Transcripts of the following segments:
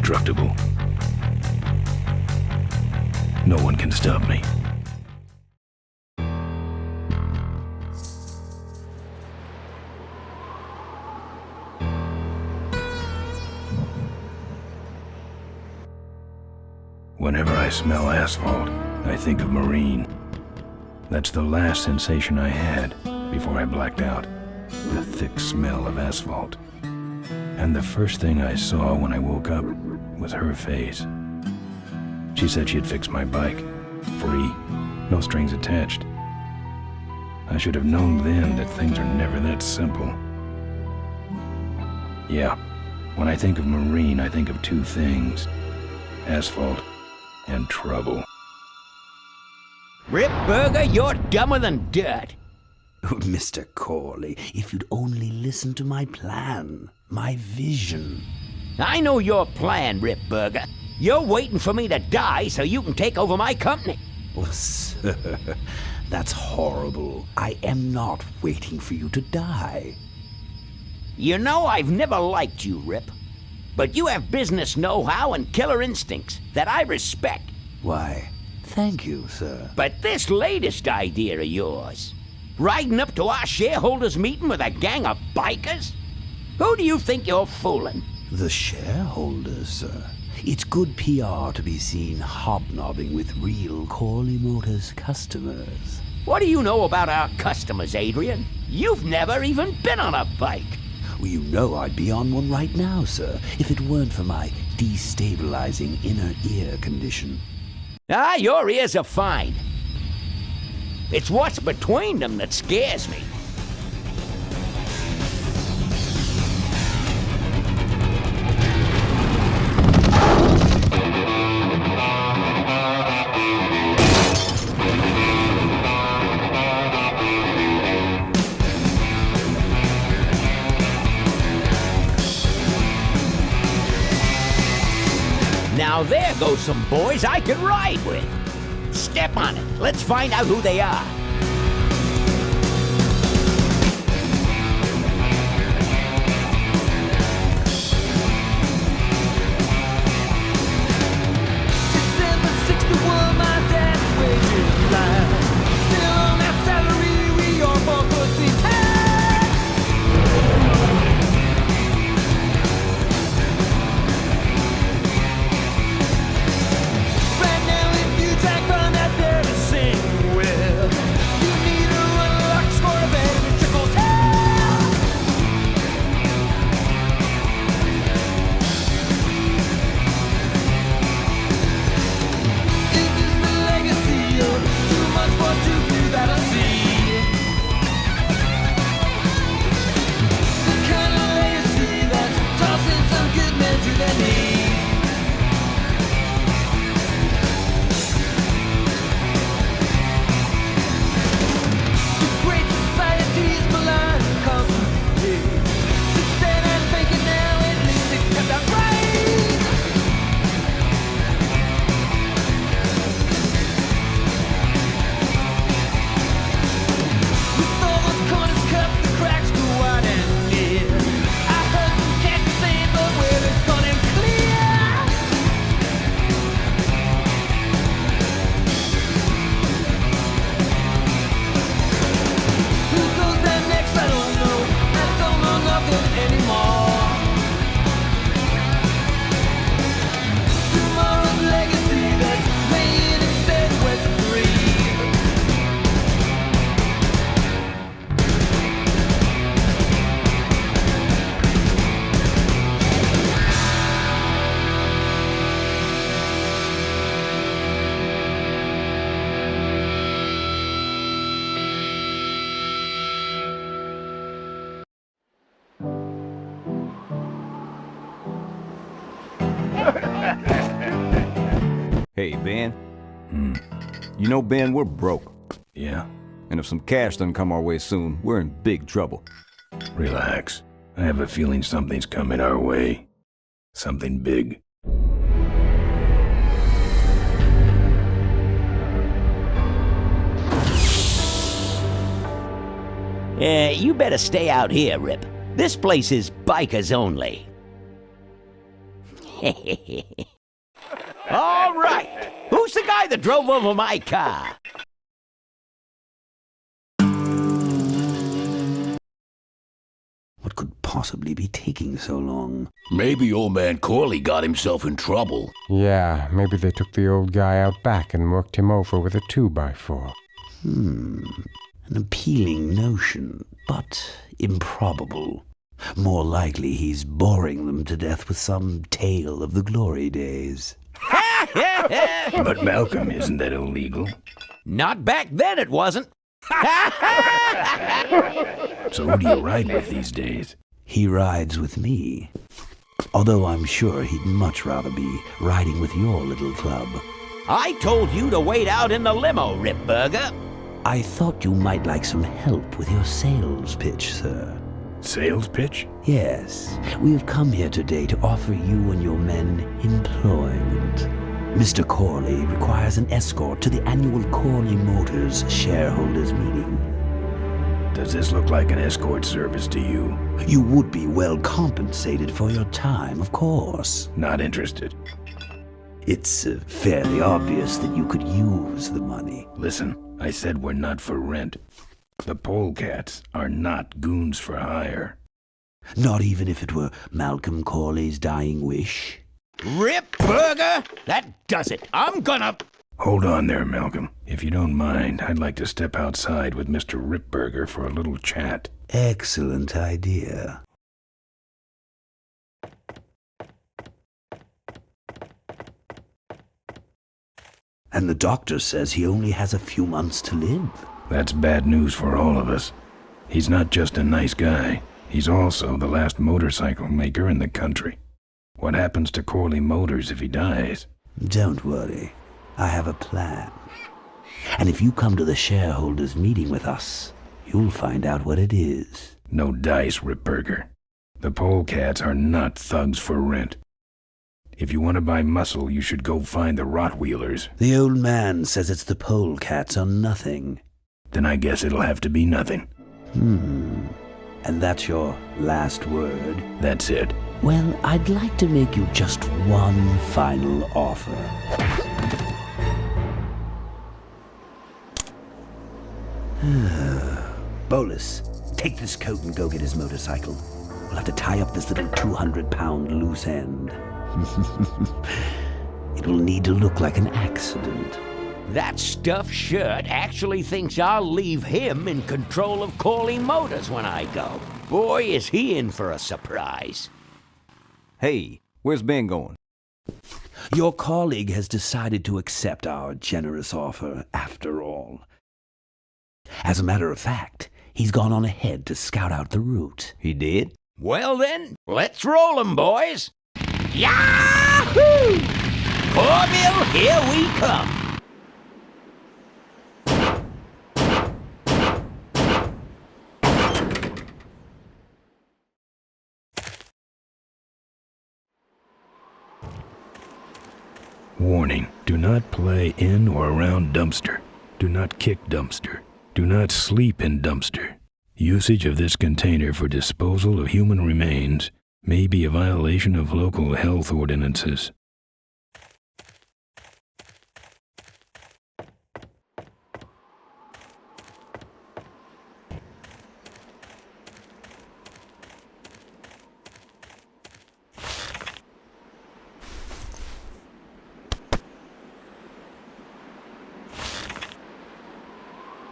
indestructible. No one can stop me. Whenever I smell asphalt, I think of marine. That's the last sensation I had before I blacked out. The thick smell of asphalt. And the first thing I saw when I woke up was her face. She said she'd fix my bike. Free. No strings attached. I should have known then that things are never that simple. Yeah, when I think of marine, I think of two things. Asphalt and trouble. Rip Burger, you're dumber than dirt. Mr. Corley, if you'd only listen to my plan, my vision. I know your plan, Rip Burger. You're waiting for me to die so you can take over my company. Oh, sir, that's horrible. I am not waiting for you to die. You know I've never liked you, Rip. But you have business know-how and killer instincts that I respect. Why, thank you, sir. But this latest idea of yours, riding up to our shareholders' meeting with a gang of bikers? Who do you think you're fooling? The shareholders, sir. It's good PR to be seen hobnobbing with real Corley Motors customers. What do you know about our customers, Adrian? You've never even been on a bike. Well, you know I'd be on one right now, sir, if it weren't for my destabilizing inner ear condition. Ah, your ears are fine. It's what's between them that scares me. Now there goes some boys I can ride with. Step on it. Let's find out who they are. December 61, my dad's wages line. Still on that salary, we are for pussy time. Right now, if you track from that there to sing with, you need a run lock, score a bet, and a trickle tail. Is this the legacy of too much for too few that I see? The kind of legacy that's tossing some good men to their knees. The great society's malign constantly. Since then I'm thinking now at least it got that right. With all those corners cut, the cracks go wide and near. I heard some cats saying, but where it's gone and clear. Who goes there next? I don't know. I don't know nothing anymore. Tomorrow's legacy that's laying instead where to breathe. Hey, Ben. You know, Ben, we're broke. Yeah? And if some cash doesn't come our way soon, we're in big trouble. Relax. I have a feeling something's coming our way. Something big. You better stay out here, Rip. This place is bikers only. All right. Who's the guy that drove over my car? What could possibly be taking so long? Maybe old man Corley got himself in trouble. Yeah, maybe they took the old guy out back and worked him over with a 2x4. An appealing notion, but improbable. More likely he's boring them to death with some tale of the glory days. But Malcolm, isn't that illegal? Not back then, it wasn't. So who do you ride with these days? He rides with me. Although I'm sure he'd much rather be riding with your little club. I told you to wait out in the limo, Ripburger. I thought you might like some help with your sales pitch, sir. Sales pitch? Yes, we have come here today to offer you and your men employment. Mr. Corley requires an escort to the annual Corley Motors shareholders meeting. Does this look like an escort service to you? You would be well compensated for your time, of course. Not interested. It's fairly obvious that you could use the money. Listen, I said we're not for rent. The Polecats are not goons for hire. Not even if it were Malcolm Corley's dying wish. Ripburger, that does it. I'm gonna... Hold on there, Malcolm. If you don't mind, I'd like to step outside with Mr. Ripburger for a little chat. Excellent idea. And the doctor says he only has a few months to live. That's bad news for all of us. He's not just a nice guy. He's also the last motorcycle maker in the country. What happens to Corley Motors if he dies? Don't worry. I have a plan. And if you come to the shareholders meeting with us, you'll find out what it is. No dice, Ripburger. The Polecats are not thugs for rent. If you want to buy muscle, you should go find the Rottweilers. The old man says it's the Polecats or nothing. Then I guess it'll have to be nothing. And that's your last word? That's it. Well, I'd like to make you just one final offer. Bolus, take this coat and go get his motorcycle. We'll have to tie up this little 200-pound loose end. It will need to look like an accident. That stuffed shirt actually thinks I'll leave him in control of Corley Motors when I go. Boy, is he in for a surprise. Hey, where's Ben going? Your colleague has decided to accept our generous offer after all. As a matter of fact, he's gone on ahead to scout out the route. He did? Well then, let's roll 'em, boys. Yahoo! Corville, here we come. Warning, do not play in or around dumpster. Do not kick dumpster. Do not sleep in dumpster. Usage of this container for disposal of human remains may be a violation of local health ordinances.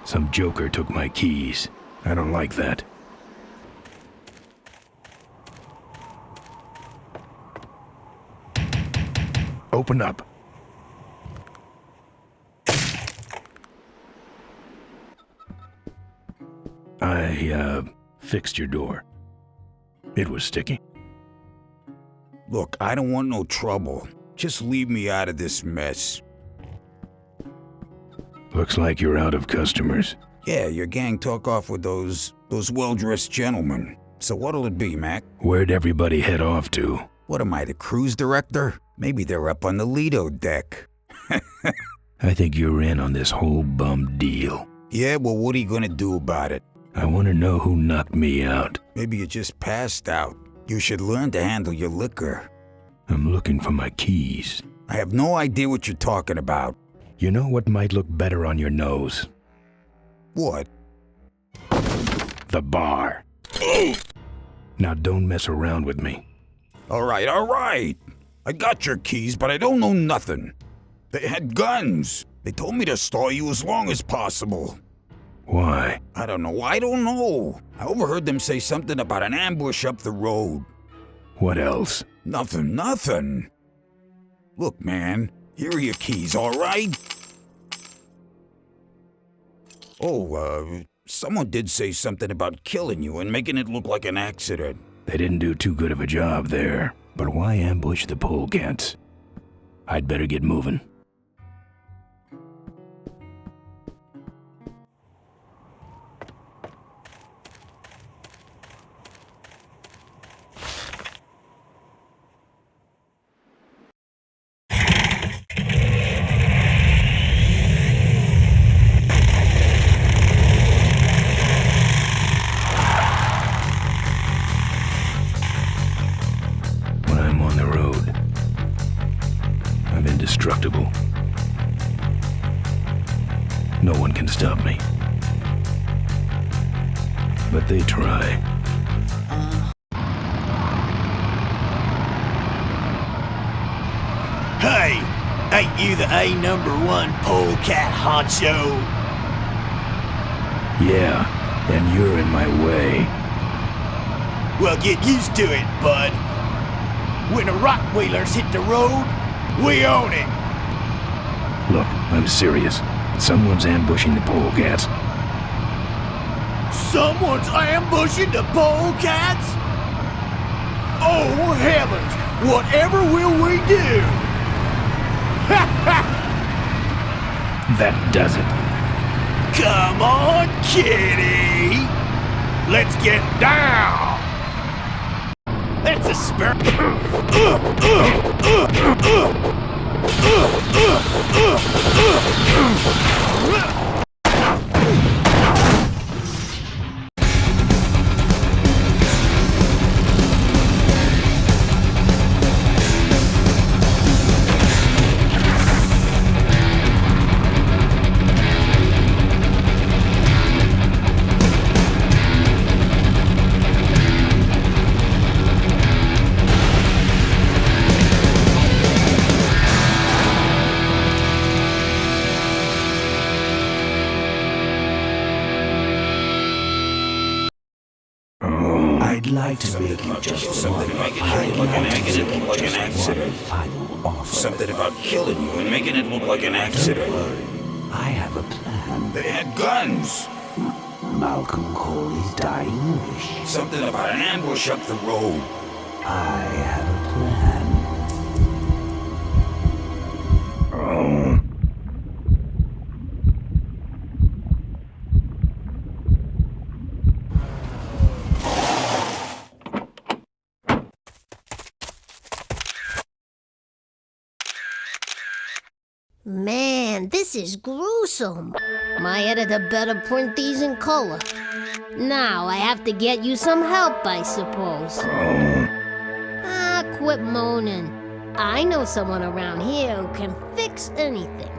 Some joker took my keys. I don't like that. Open up. I fixed your door. It was sticky. Look, I don't want no trouble. Just leave me out of this mess. Looks like you're out of customers. Yeah, your gang took off with those well-dressed gentlemen. So what'll it be, Mac? Where'd everybody head off to? What am I, the cruise director? Maybe they're up on the Lido deck. I think you're in on this whole bum deal. Yeah, well, what are you gonna do about it? I want to know who knocked me out. Maybe you just passed out. You should learn to handle your liquor. I'm looking for my keys. I have no idea what you're talking about. You know what might look better on your nose? What? The bar. Now don't mess around with me. All right. I got your keys, but I don't know nothing. They had guns. They told me to stall you as long as possible. Why? I don't know. I overheard them say something about an ambush up the road. What else? Nothing. Look, man, here are your keys, all right? Oh, someone did say something about killing you and making it look like an accident. They didn't do too good of a job there. But why ambush the Polecats? I'd better get moving. Indestructible. No one can stop me. But they try. Hey! Ain't you the A#1 Polecat honcho? Yeah, and you're in my way. Well, get used to it, bud. When the rock wheelers hit the road, we own it! Look, I'm serious. Someone's ambushing the Polecats. Someone's ambushing the Polecats? Oh, heavens! Whatever will we do? That does it. Come on, kitty! Let's get down! That's a spirit. I'd like to make you just Something about making it look like an accident. final offer. Something about killing you and making it look like an accident. I have a plan. They had guns. Malcolm Corley's dying wish. Something about an ambush up the road. I have a plan. Oh. Man, this is gruesome. My editor better print these in color. Now I have to get you some help, I suppose. Ah, quit moaning. I know someone around here who can fix anything.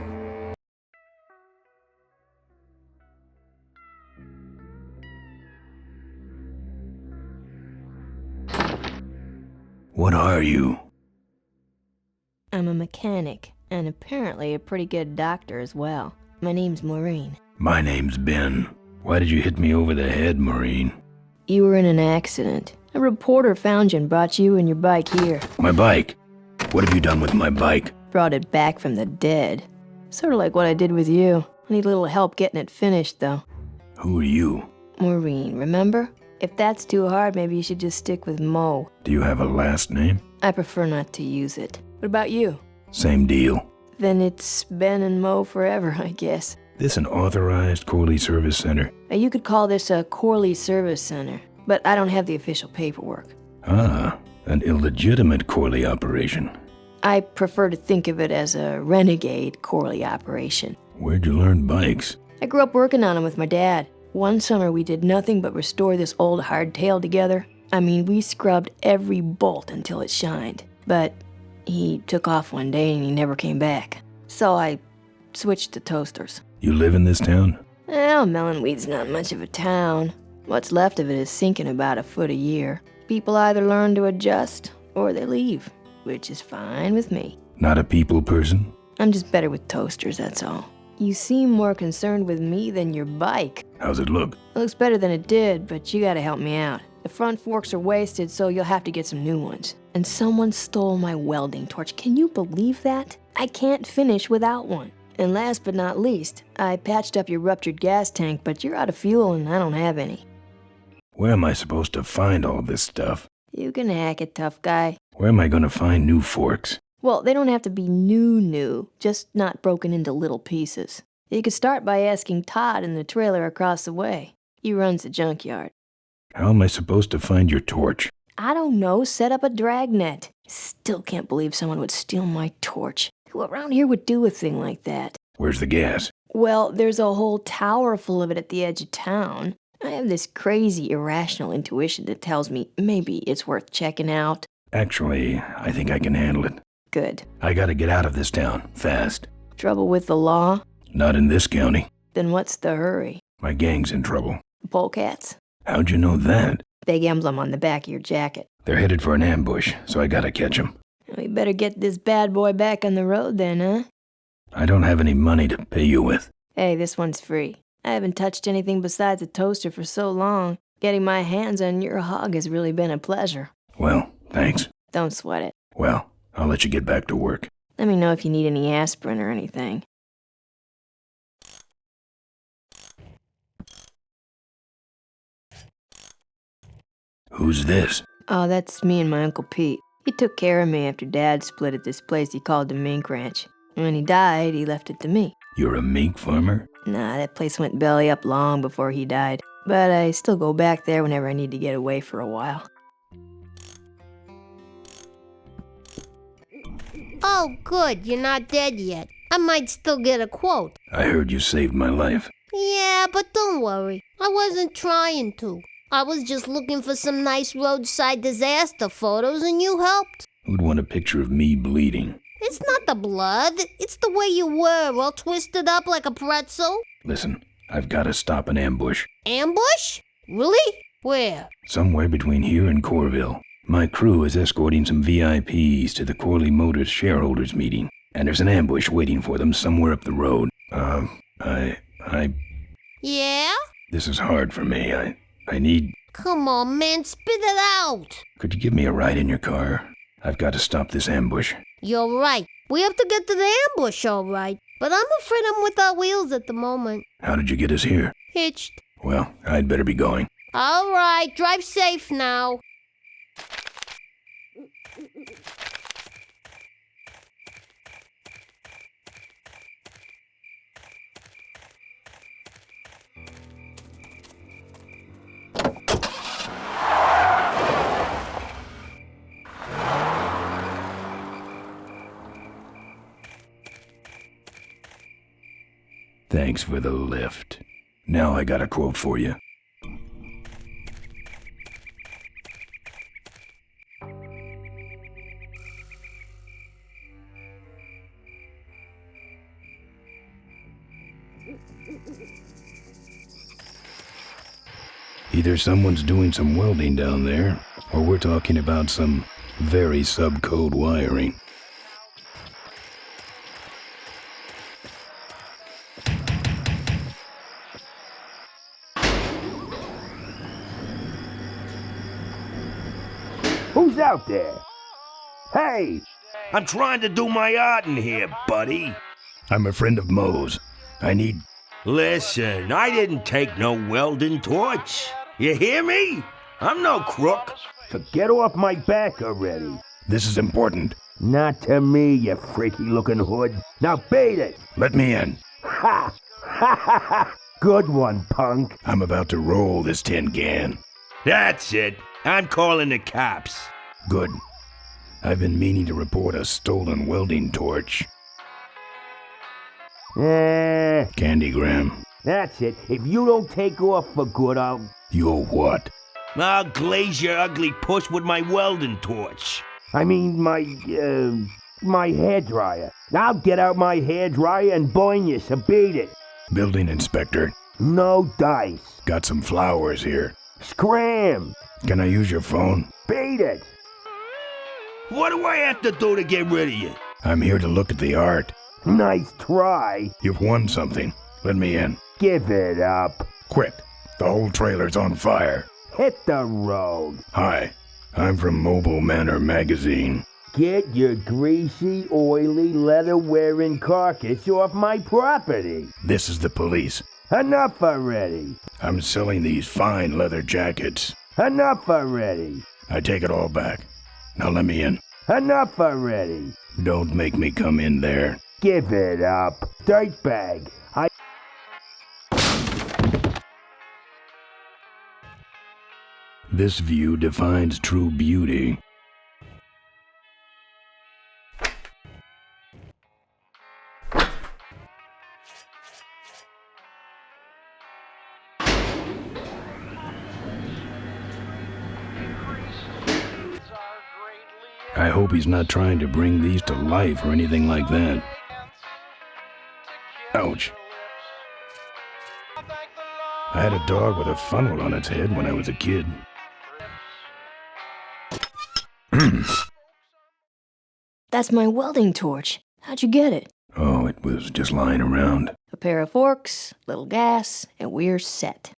What are you? I'm a mechanic, and apparently a pretty good doctor as well. My name's Maureen. My name's Ben. Why did you hit me over the head, Maureen? You were in an accident. A reporter found you and brought you and your bike here. My bike? What have you done with my bike? Brought it back from the dead. Sort of like what I did with you. I need a little help getting it finished, though. Who are you? Maureen, remember? If that's too hard, maybe you should just stick with Mo. Do you have a last name? I prefer not to use it. What about you? Same deal. Then it's Ben and Mo forever, I guess. This an authorized Corley Service Center? You could call this a Corley Service Center, but I don't have the official paperwork. Ah, an illegitimate Corley operation. I prefer to think of it as a renegade Corley operation. Where'd you learn bikes? I grew up working on them with my dad. One summer we did nothing but restore this old hardtail together. I mean, we scrubbed every bolt until it shined. But He took off one day and he never came back. So I switched to toasters. You live in this town? Well, Melonweed's not much of a town. What's left of it is sinking about a foot a year. People either learn to adjust or they leave, which is fine with me. Not a people person? I'm just better with toasters, that's all. You seem more concerned with me than your bike. How's it look? It looks better than it did, but you gotta help me out. The front forks are wasted, so you'll have to get some new ones. And someone stole my welding torch. Can you believe that? I can't finish without one. And last but not least, I patched up your ruptured gas tank, but you're out of fuel and I don't have any. Where am I supposed to find all this stuff? You can hack it, tough guy. Where am I gonna find new forks? Well, they don't have to be new, just not broken into little pieces. You could start by asking Todd in the trailer across the way. He runs the junkyard. How am I supposed to find your torch? I don't know, set up a dragnet. Still can't believe someone would steal my torch. Who around here would do a thing like that? Where's the gas? Well, there's a whole tower full of it at the edge of town. I have this crazy, irrational intuition that tells me maybe it's worth checking out. Actually, I think I can handle it. Good. I gotta get out of this town, fast. Trouble with the law? Not in this county. Then what's the hurry? My gang's in trouble. Polecats? How'd you know that? Big emblem on the back of your jacket. They're headed for an ambush, so I gotta catch 'em. We better get this bad boy back on the road then, huh? I don't have any money to pay you with. Hey, this one's free. I haven't touched anything besides a toaster for so long. Getting my hands on your hog has really been a pleasure. Well, thanks. Don't sweat it. Well, I'll let you get back to work. Let me know if you need any aspirin or anything. Who's this? Oh, that's me and my Uncle Pete. He took care of me after Dad split at this place he called the Mink Ranch. When he died, he left it to me. You're a mink farmer? Nah, that place went belly up long before he died. But I still go back there whenever I need to get away for a while. Oh, good, you're not dead yet. I might still get a quote. I heard you saved my life. Yeah, but don't worry. I wasn't trying to. I was just looking for some nice roadside disaster photos and you helped. Who'd want a picture of me bleeding? It's not the blood. It's the way you were, all twisted up like a pretzel. Listen, I've gotta stop an ambush. Ambush? Really? Where? Somewhere between here and Corville. My crew is escorting some VIPs to the Corley Motors shareholders meeting, and there's an ambush waiting for them somewhere up the road. Yeah? This is hard for me. I need... Come on, man, spit it out. Could you give me a ride in your car? I've got to stop this ambush. You're right. We have to get to the ambush, all right. But I'm afraid I'm without wheels at the moment. How did you get us here? Hitched. Well, I'd better be going. All right, drive safe now. Thanks for the lift. Now I got a quote for you. Either someone's doing some welding down there, or we're talking about some very sub-code wiring. Who's out there? Hey! I'm trying to do my art in here, buddy. I'm a friend of Moe's. I need... Listen, I didn't take no welding torch. You hear me? I'm no crook. So get off my back already. This is important. Not to me, you freaky-looking hood. Now beat it! Let me in. Ha! Ha ha ha! Good one, punk. I'm about to roll this tin can. That's it. I'm calling the cops. Good. I've been meaning to report a stolen welding torch. Candygram. That's it. If you don't take off for good, You'll what? I'll glaze your ugly puss with my welding torch. I mean, my hairdryer. I'll get out my hairdryer and burn you, so beat it. Building inspector. No dice. Got some flowers here. Scram! Can I use your phone? Beat it! What do I have to do to get rid of you? I'm here to look at the art. Nice try. You've won something. Let me in. Give it up. Quick. The whole trailer's on fire. Hit the road. Hi. I'm from Mobile Manor Magazine. Get your greasy, oily, leather-wearing carcass off my property. This is the police. Enough already. I'm selling these fine leather jackets. Enough already. I take it all back. Now let me in. Enough already. Don't make me come in there. Give it up. Dirtbag. This view defines true beauty. I hope he's not trying to bring these to life or anything like that. Ouch. I had a dog with a funnel on its head when I was a kid. That's my welding torch. How'd you get it? Oh, it was just lying around. A pair of forks, little gas, and we're set.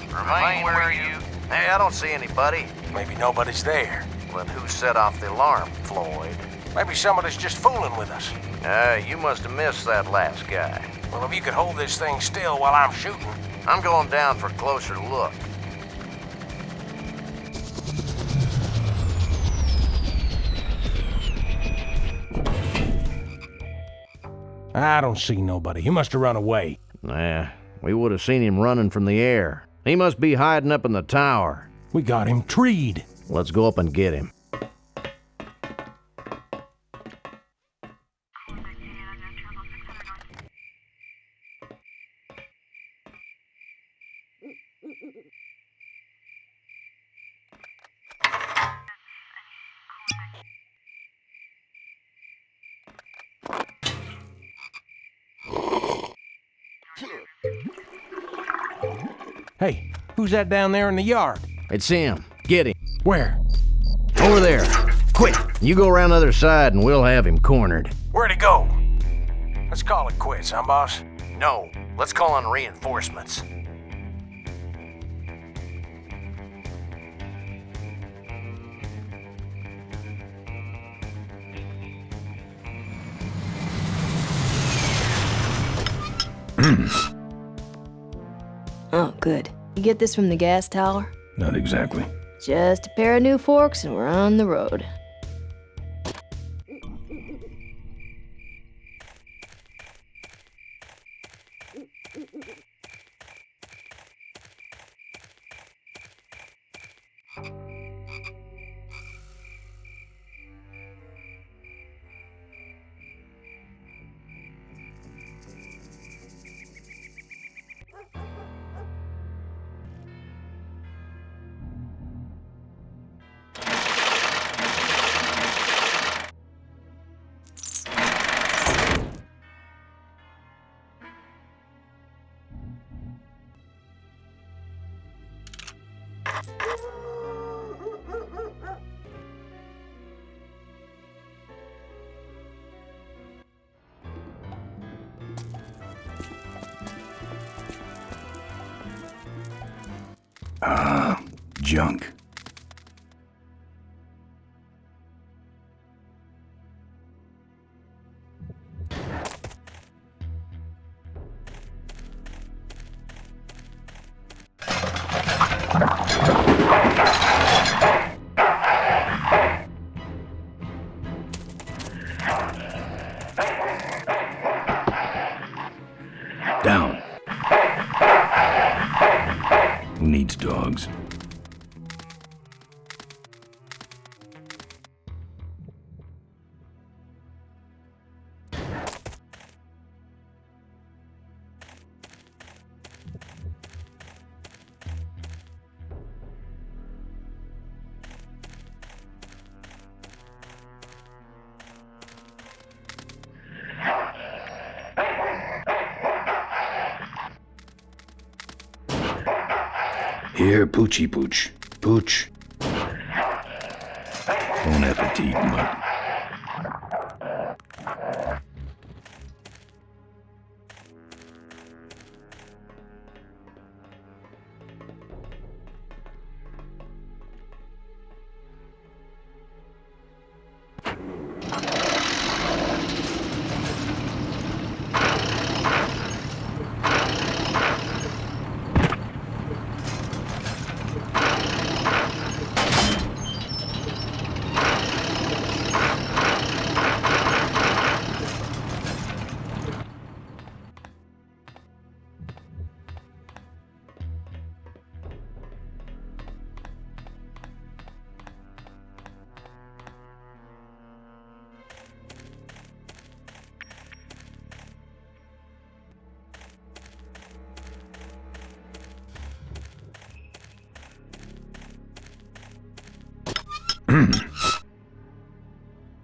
Remain where you... Hey, I don't see anybody. Maybe nobody's there. Well, who set off the alarm, Floyd? Maybe somebody's just fooling with us. You must have missed that last guy. Well, if you could hold this thing still while I'm shooting. I'm going down for a closer look. I don't see nobody. He must have run away. Nah, we would have seen him running from the air. He must be hiding up in the tower. We got him treed. Let's go up and get him. Hey, who's that down there in the yard? It's him. Get him. Where? Over there. Quick, you go around the other side and we'll have him cornered. Where'd he go? Let's call it quits, huh, boss? No, let's call on reinforcements. Oh, good. You get this from the gas tower? Not exactly. Just a pair of new forks and we're on the road. junk. Down. Who needs dogs? Here, Poochie Pooch. Pooch. Bon appetit, mutt.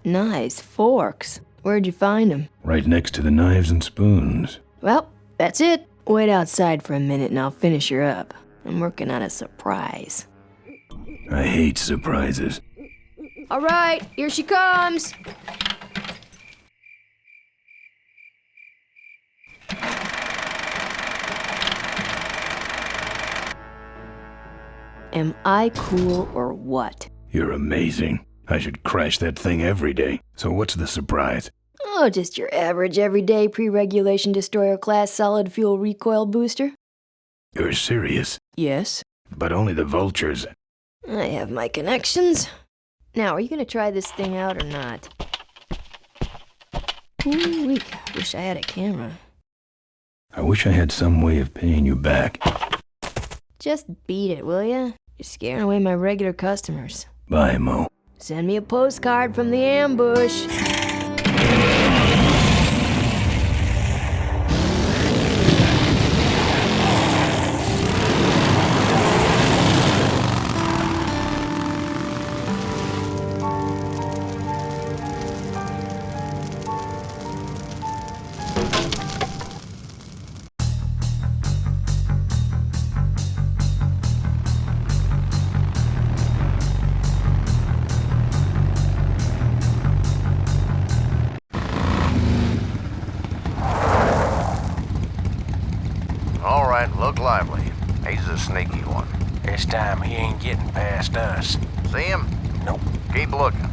Nice forks. Where'd you find them? Right next to the knives and spoons. Well, that's it. Wait outside for a minute and I'll finish her up. I'm working on a surprise. I hate surprises. All right, here she comes. Am I cool or what? You're amazing. I should crash that thing every day. So what's the surprise? Oh, just your average everyday pre-regulation destroyer class solid fuel recoil booster. You're serious? Yes. But only the vultures. I have my connections. Now, are you gonna try this thing out or not? Ooh, wish I had a camera. I wish I had some way of paying you back. Just beat it, will ya? You're scaring away my regular customers. Bye, Mo. Send me a postcard from the ambush. All right, look lively. He's a sneaky one. This time he ain't getting past us. See him? Nope. Keep looking.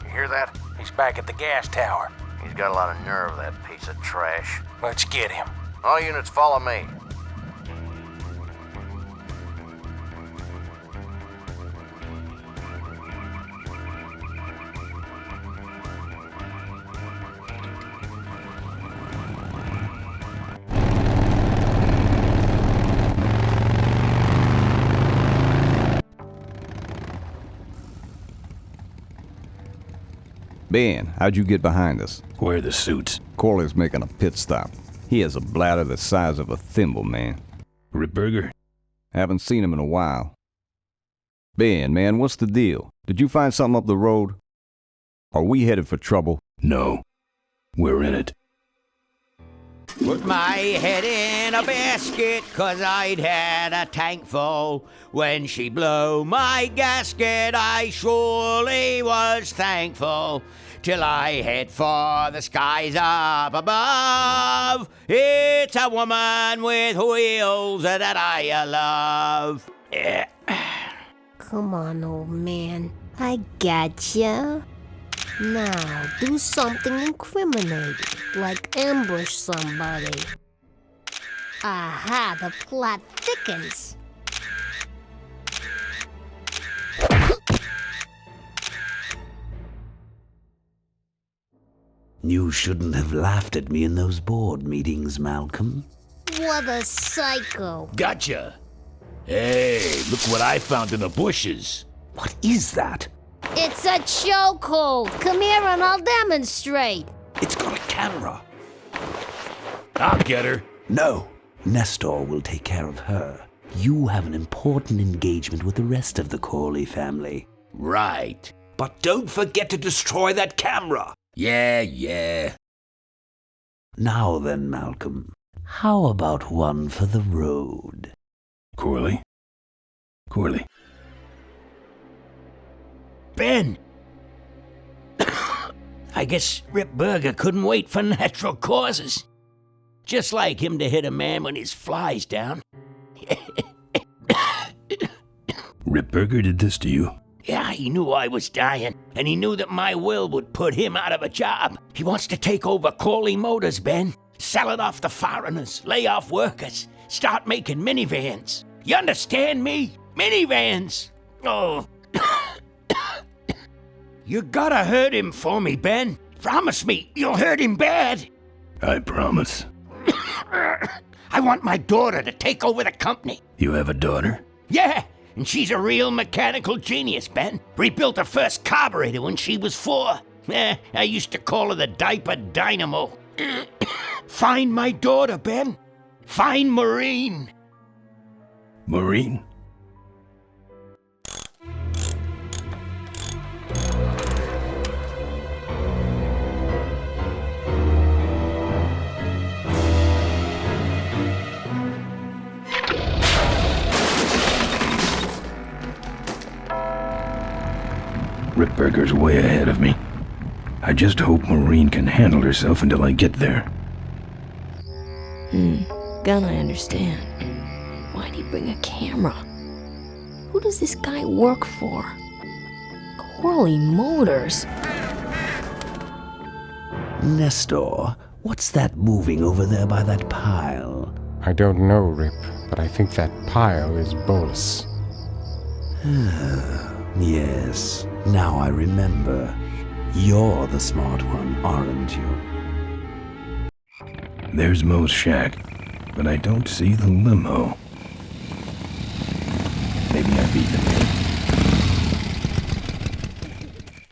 You hear that? He's back at the gas tower. He's got a lot of nerve, that piece of trash. Let's get him. All units follow me. Ben, how'd you get behind us? Where are the suits? Corley's making a pit stop. He has a bladder the size of a thimble, man. Ripburger? Haven't seen him in a while. Ben, man, what's the deal? Did you find something up the road? Are we headed for trouble? No. We're in it. Put my head in a basket, 'cause I'd had a tank full. When she blew my gasket, I surely was thankful. Till I head for the skies up above. It's a woman with wheels that I love. Come on, old man. I gotcha. Now, do something incriminating, like ambush somebody. Aha, the plot thickens. You shouldn't have laughed at me in those board meetings, Malcolm. What a psycho. Gotcha. Hey, look what I found in the bushes. What is that? It's a chokehold. Come here and I'll demonstrate. It's got a camera. I'll get her. No. Nestor will take care of her. You have an important engagement with the rest of the Corley family. Right. But don't forget to destroy that camera. Yeah. Now then, Malcolm, how about one for the road? Corley? Ben! I guess Rip Burger couldn't wait for natural causes. Just like him to hit a man when his fly's down. Ripburger did this to you? Yeah, he knew I was dying, and he knew that my will would put him out of a job. He wants to take over Corley Motors, Ben. Sell it off to foreigners, lay off workers, start making minivans. You understand me? Minivans! Oh. You gotta hurt him for me, Ben. Promise me you'll hurt him bad. I promise. I want my daughter to take over the company. You have a daughter? Yeah, and she's a real mechanical genius, Ben. Rebuilt her first carburetor when she was 4. I used to call her the diaper dynamo. Find my daughter, Ben. Find Maureen. Maureen? Ripburger's way ahead of me. I just hope Maureen can handle herself until I get there. Gonna understand. Why'd he bring a camera? Who does this guy work for? Corley Motors. Nestor, what's that moving over there by that pile? I don't know, Rip, but I think that pile is Bolus. Yes, now I remember. You're the smart one, aren't you? There's Mo's shack, but I don't see the limo. Maybe I beat them here.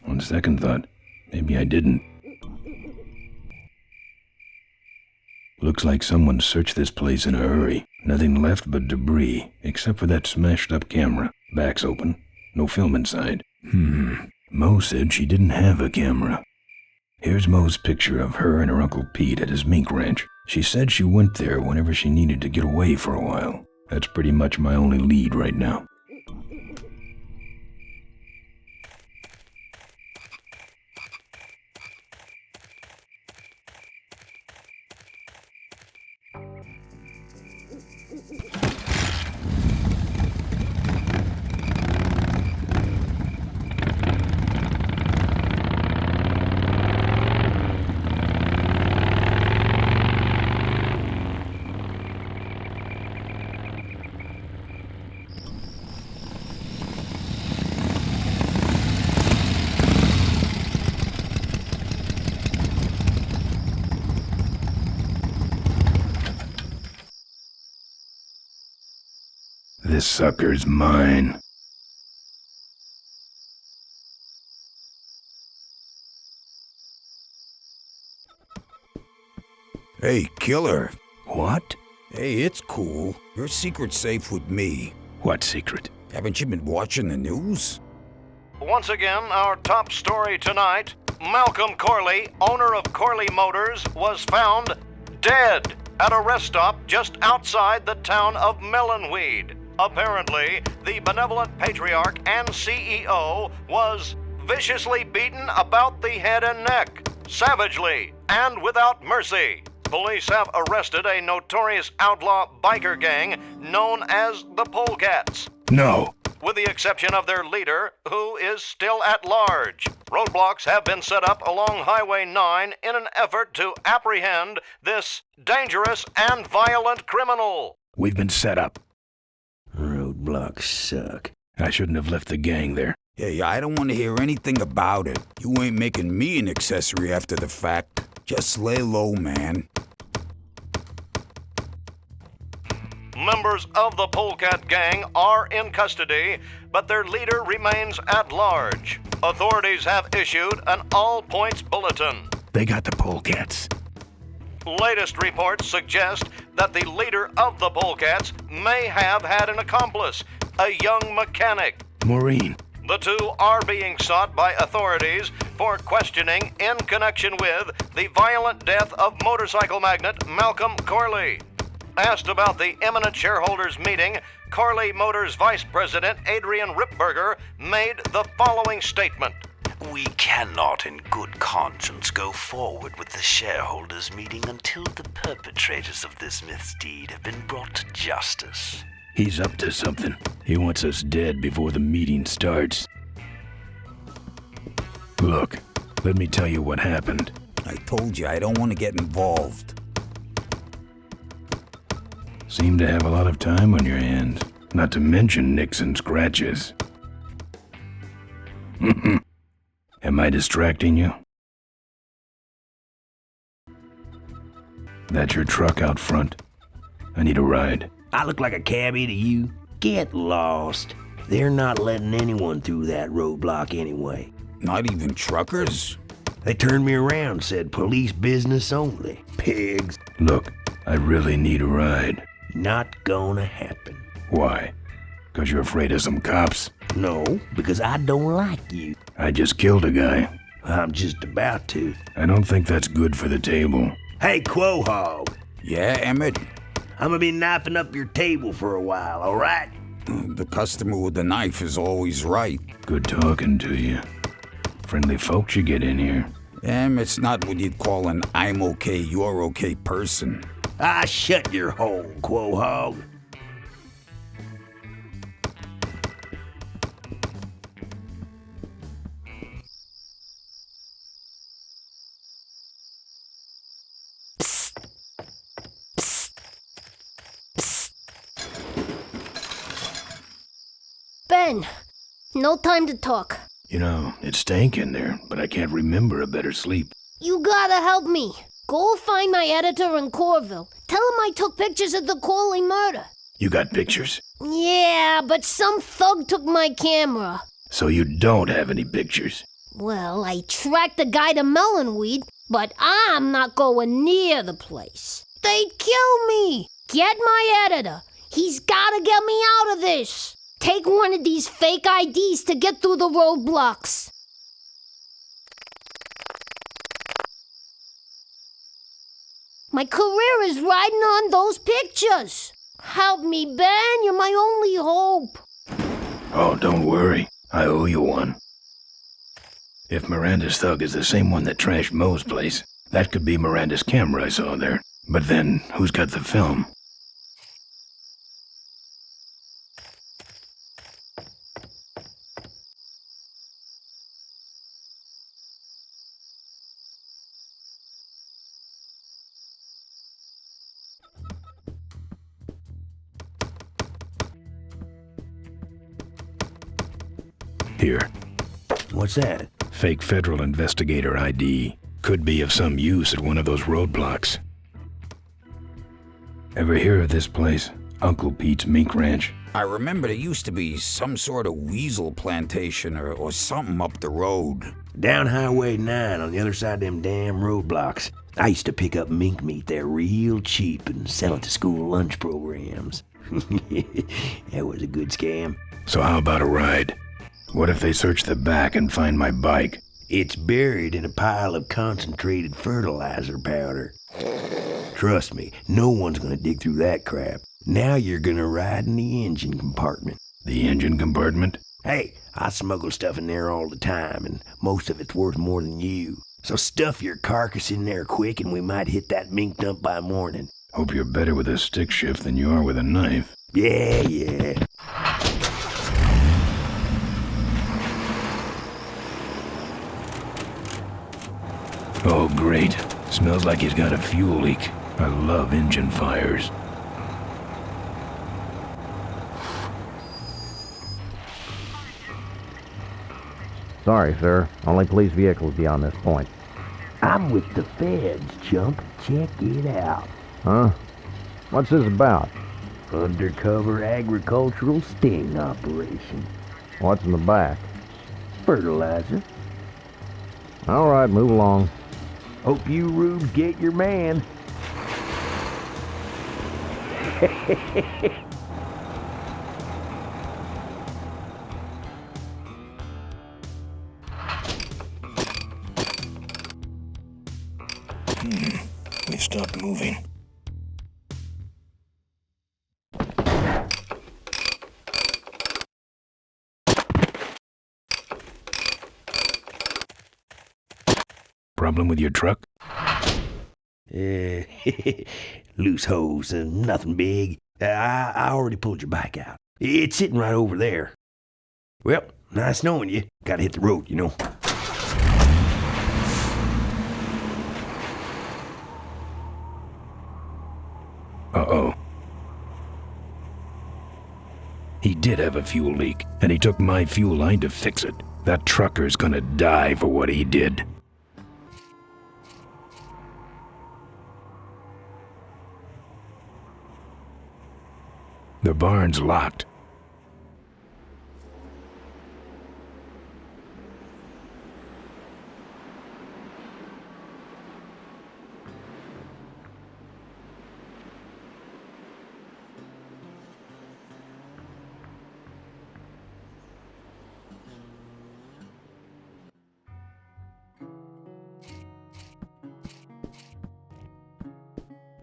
On second thought, maybe I didn't. Looks like someone searched this place in a hurry. Nothing left but debris, except for that smashed up camera. Back's open. No film inside. Mo said she didn't have a camera. Here's Mo's picture of her and her Uncle Pete at his mink ranch. She said she went there whenever she needed to get away for a while. That's pretty much my only lead right now. This sucker's mine. Hey, killer. What? Hey, it's cool. Your secret's safe with me. What secret? Haven't you been watching the news? Once again, our top story tonight, Malcolm Corley, owner of Corley Motors, was found dead at a rest stop just outside the town of Melonweed. Apparently, the benevolent patriarch and CEO was viciously beaten about the head and neck, savagely and without mercy. Police have arrested a notorious outlaw biker gang known as the Polecats. No. With the exception of their leader, who is still at large. Roadblocks have been set up along Highway 9 in an effort to apprehend this dangerous and violent criminal. We've been set up. Roadblocks suck. I shouldn't have left the gang there. Hey, I don't want to hear anything about it. You ain't making me an accessory after the fact. Just lay low, man. Members of the Polecat gang are in custody, but their leader remains at large. Authorities have issued an all-points bulletin. They got the Polecats. Latest reports suggest that the leader of the Polecats may have had an accomplice, a young mechanic. Maureen. The two are being sought by authorities for questioning in connection with the violent death of motorcycle magnate Malcolm Corley. Asked about the imminent shareholders meeting, Corley Motors Vice President Adrian Ripberger made the following statement. We cannot in good conscience go forward with the shareholders meeting until the perpetrators of this misdeed have been brought to justice. He's up to something. He wants us dead before the meeting starts. Look, let me tell you what happened. I told you I don't want to get involved. Seem to have a lot of time on your hands, not to mention nicks and scratches. Am I distracting you? That's your truck out front. I need a ride. I look like a cabbie to you? Get lost. They're not letting anyone through that roadblock anyway. Not even truckers? They turned me around, said police business only. Pigs. Look, I really need a ride. Not gonna happen. Why? 'Cause you're afraid of some cops? No, because I don't like you. I just killed a guy. I'm just about to. I don't think that's good for the table. Hey, Quahog. Yeah, Emmett? I'm gonna be knifing up your table for a while, all right? The customer with the knife is always right. Good talking to you. Friendly folks you get in here. Emmett's not what you'd call an I'm okay, you're okay person. Ah, shut your hole, Quahog. Ben, no time to talk. You know, it stank in there, but I can't remember a better sleep. You gotta help me. Go find my editor in Corville. Tell him I took pictures of the Corley murder. You got pictures? Yeah, but some thug took my camera. So you don't have any pictures? Well, I tracked the guy to Melonweed, but I'm not going near the place. They'd kill me. Get my editor. He's gotta get me out of this. Take one of these fake IDs to get through the roadblocks. My career is riding on those pictures. Help me, Ben. You're my only hope. Oh, don't worry. I owe you one. If Miranda's thug is the same one that trashed Moe's place, that could be Miranda's camera I saw there. But then, who's got the film? Here. What's that? Fake federal investigator ID. Could be of some use at one of those roadblocks. Ever hear of this place? Uncle Pete's Mink Ranch? I remember there used to be some sort of weasel plantation or something up the road. Down Highway 9 on the other side of them damn roadblocks. I used to pick up mink meat there real cheap and sell it to school lunch programs. That was a good scam. So how about a ride? What if they search the back and find my bike? It's buried in a pile of concentrated fertilizer powder. Trust me, no one's gonna dig through that crap. Now you're gonna ride in the engine compartment. The engine compartment? Hey, I smuggle stuff in there all the time, and most of it's worth more than you. So stuff your carcass in there quick, and we might hit that mink dump by morning. Hope you're better with a stick shift than you are with a knife. Yeah. Oh, great. Smells like he's got a fuel leak. I love engine fires. Sorry, sir. Only police vehicles beyond this point. I'm with the feds, chump. Check it out. Huh? What's this about? Undercover agricultural sting operation. What's in the back? Fertilizer. All right, move along. Hope you rubes get your man. We stopped moving. Problem with your truck? Loose hose, nothing big. I already pulled your bike out. It's sitting right over there. Well, nice knowing you. Gotta hit the road, you know. Uh-oh. He did have a fuel leak, and he took my fuel line to fix it. That trucker's gonna die for what he did. The barn's locked.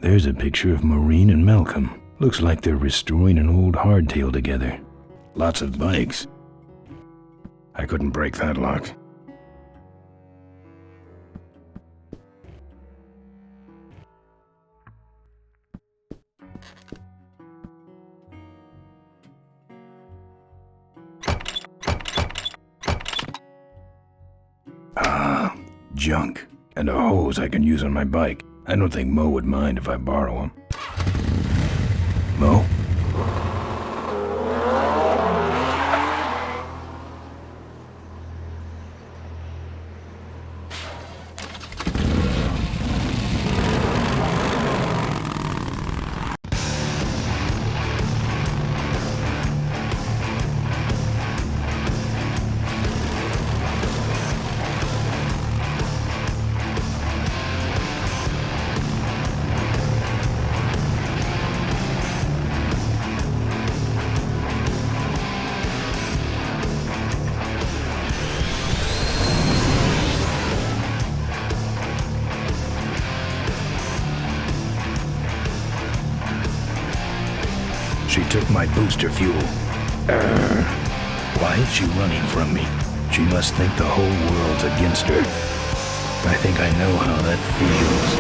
There's a picture of Maureen and Malcolm. Looks like they're restoring an old hardtail together. Lots of bikes. I couldn't break that lock. Ah, junk. And a hose I can use on my bike. I don't think Mo would mind if I borrow him. Mo? She took my booster fuel. Why is she running from me? She must think the whole world's against her. I think I know how that feels.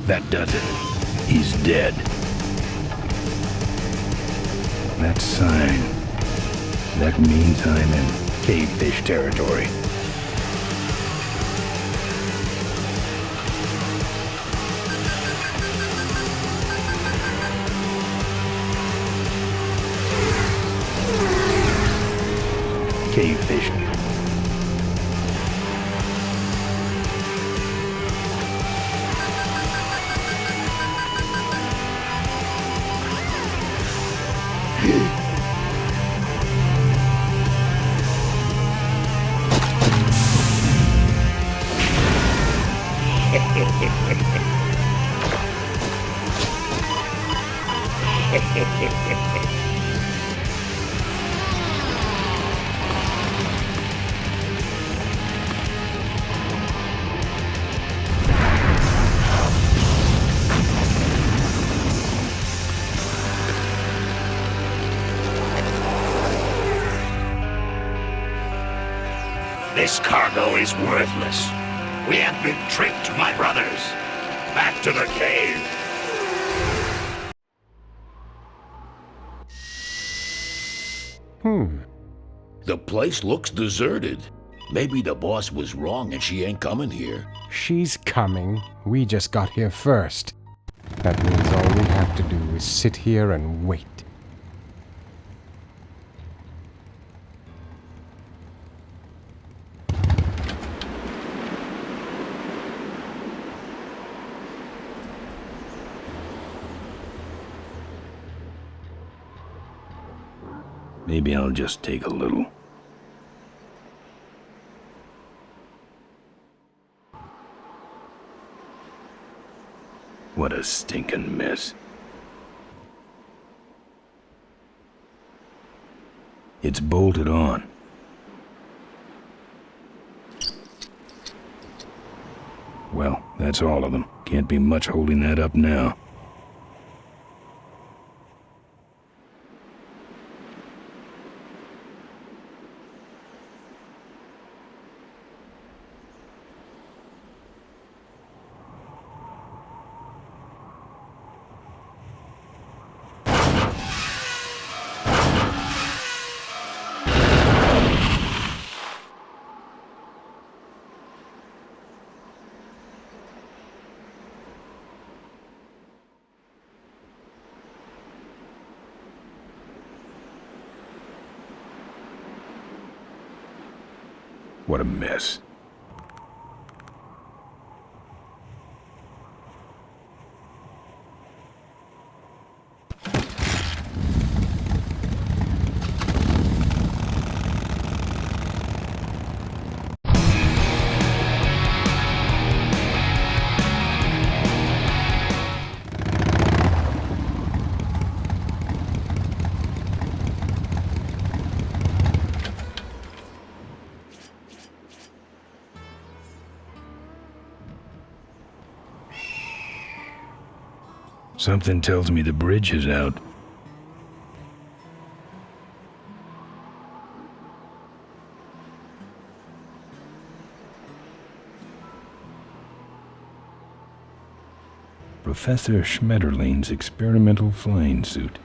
That does it. He's dead. That sign. That means I'm in cavefish territory. Cavefish. This cargo is worthless. We have been tricked, my brothers. Back to the cave. The place looks deserted. Maybe the boss was wrong and she ain't coming here. She's coming. We just got here first. That means all we have to do is sit here and wait. Maybe I'll just take a little. What a stinking mess. It's bolted on. Well, that's all of them. Can't be much holding that up now. What a mess. Something tells me the bridge is out. Professor Schmetterling's experimental flying suit.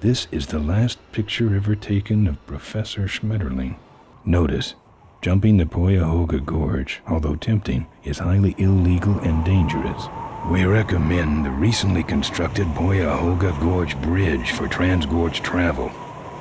This is the last picture ever taken of Professor Schmetterling. Notice, jumping the Cuyahoga Gorge, although tempting, is highly illegal and dangerous. We recommend the recently constructed Cuyahoga Gorge Bridge for transgorge travel.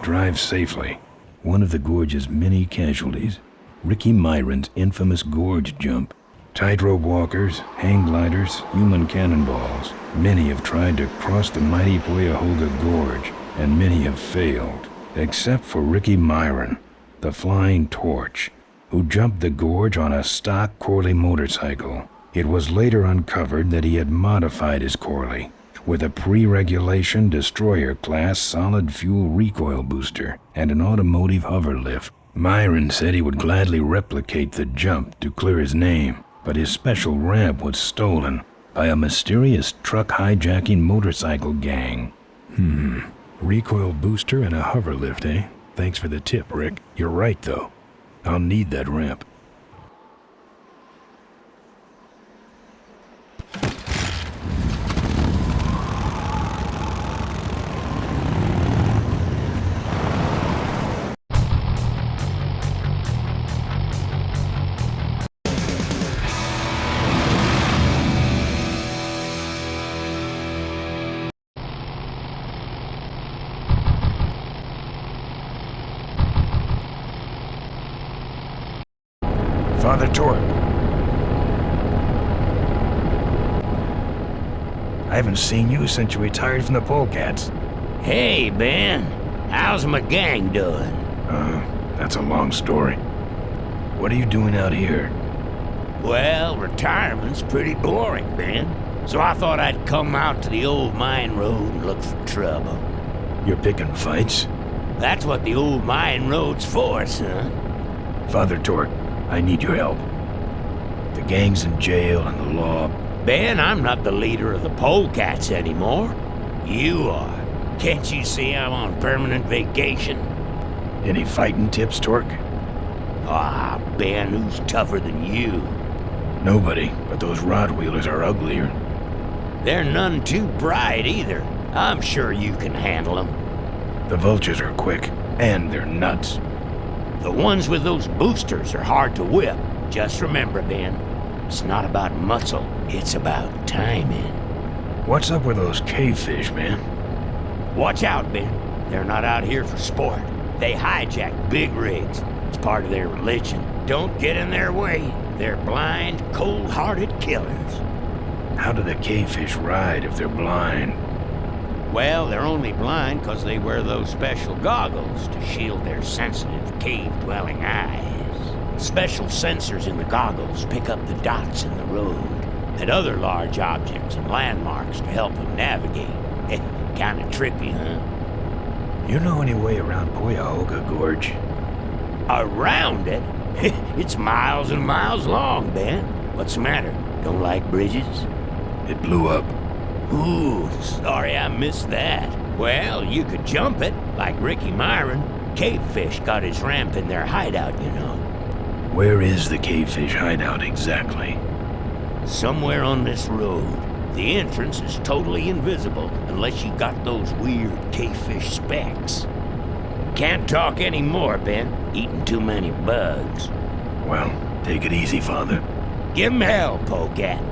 Drive safely. One of the gorge's many casualties, Ricky Myron's infamous gorge jump. Tightrope walkers, hang gliders, human cannonballs. Many have tried to cross the mighty Cuyahoga Gorge, and many have failed, except for Ricky Myron, the Flying Torch, who jumped the gorge on a stock Corley motorcycle. It was later uncovered that he had modified his Corley with a pre-regulation destroyer-class solid-fuel recoil booster and an automotive hover lift. Myron said he would gladly replicate the jump to clear his name, but his special ramp was stolen by a mysterious truck-hijacking motorcycle gang. Recoil booster and a hover lift, eh? Thanks for the tip, Rick. You're right, though. I'll need that ramp. Father Torp. I haven't seen you since you retired from the Polecats. Hey, Ben. How's my gang doing? That's a long story. What are you doing out here? Well, retirement's pretty boring, Ben. So I thought I'd come out to the old mine road and look for trouble. You're picking fights? That's what the old mine road's for, son. Father Torque, I need your help. The gang's in jail and the law... Ben, I'm not the leader of the Polecats anymore. You are. Can't you see I'm on permanent vacation? Any fighting tips, Torque? Ah, Ben, who's tougher than you? Nobody, but those rod wheelers are uglier. They're none too bright either. I'm sure you can handle them. The vultures are quick, and they're nuts. The ones with those boosters are hard to whip. Just remember, Ben, it's not about muscle, it's about timing. What's up with those cavefish, man? Watch out, Ben. They're not out here for sport. They hijack big rigs. It's part of their religion. Don't get in their way. They're blind, cold-hearted killers. How do the cavefish ride if they're blind? Well, they're only blind because they wear those special goggles to shield their sensitive, cave-dwelling eyes. Special sensors in the goggles pick up the dots in the road and other large objects and landmarks to help them navigate. Kinda trippy, huh? You know any way around Cuyahoga Gorge? Around it? It's miles and miles long, Ben. What's the matter? Don't like bridges? It blew up. Ooh, sorry I missed that. Well, you could jump it, like Ricky Myron. Cavefish got his ramp in their hideout, you know. Where is the cavefish hideout exactly? Somewhere on this road. The entrance is totally invisible unless you got those weird cavefish specs. Can't talk anymore, Ben. Eating too many bugs. Well, take it easy, Father. Give him hell, Polecat.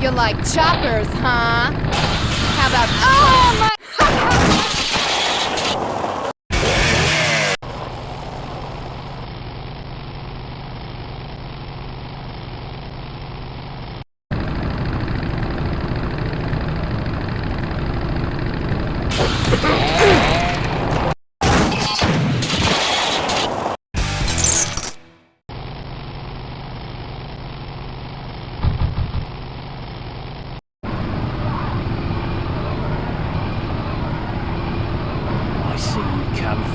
You like choppers, huh? How about... Oh, my...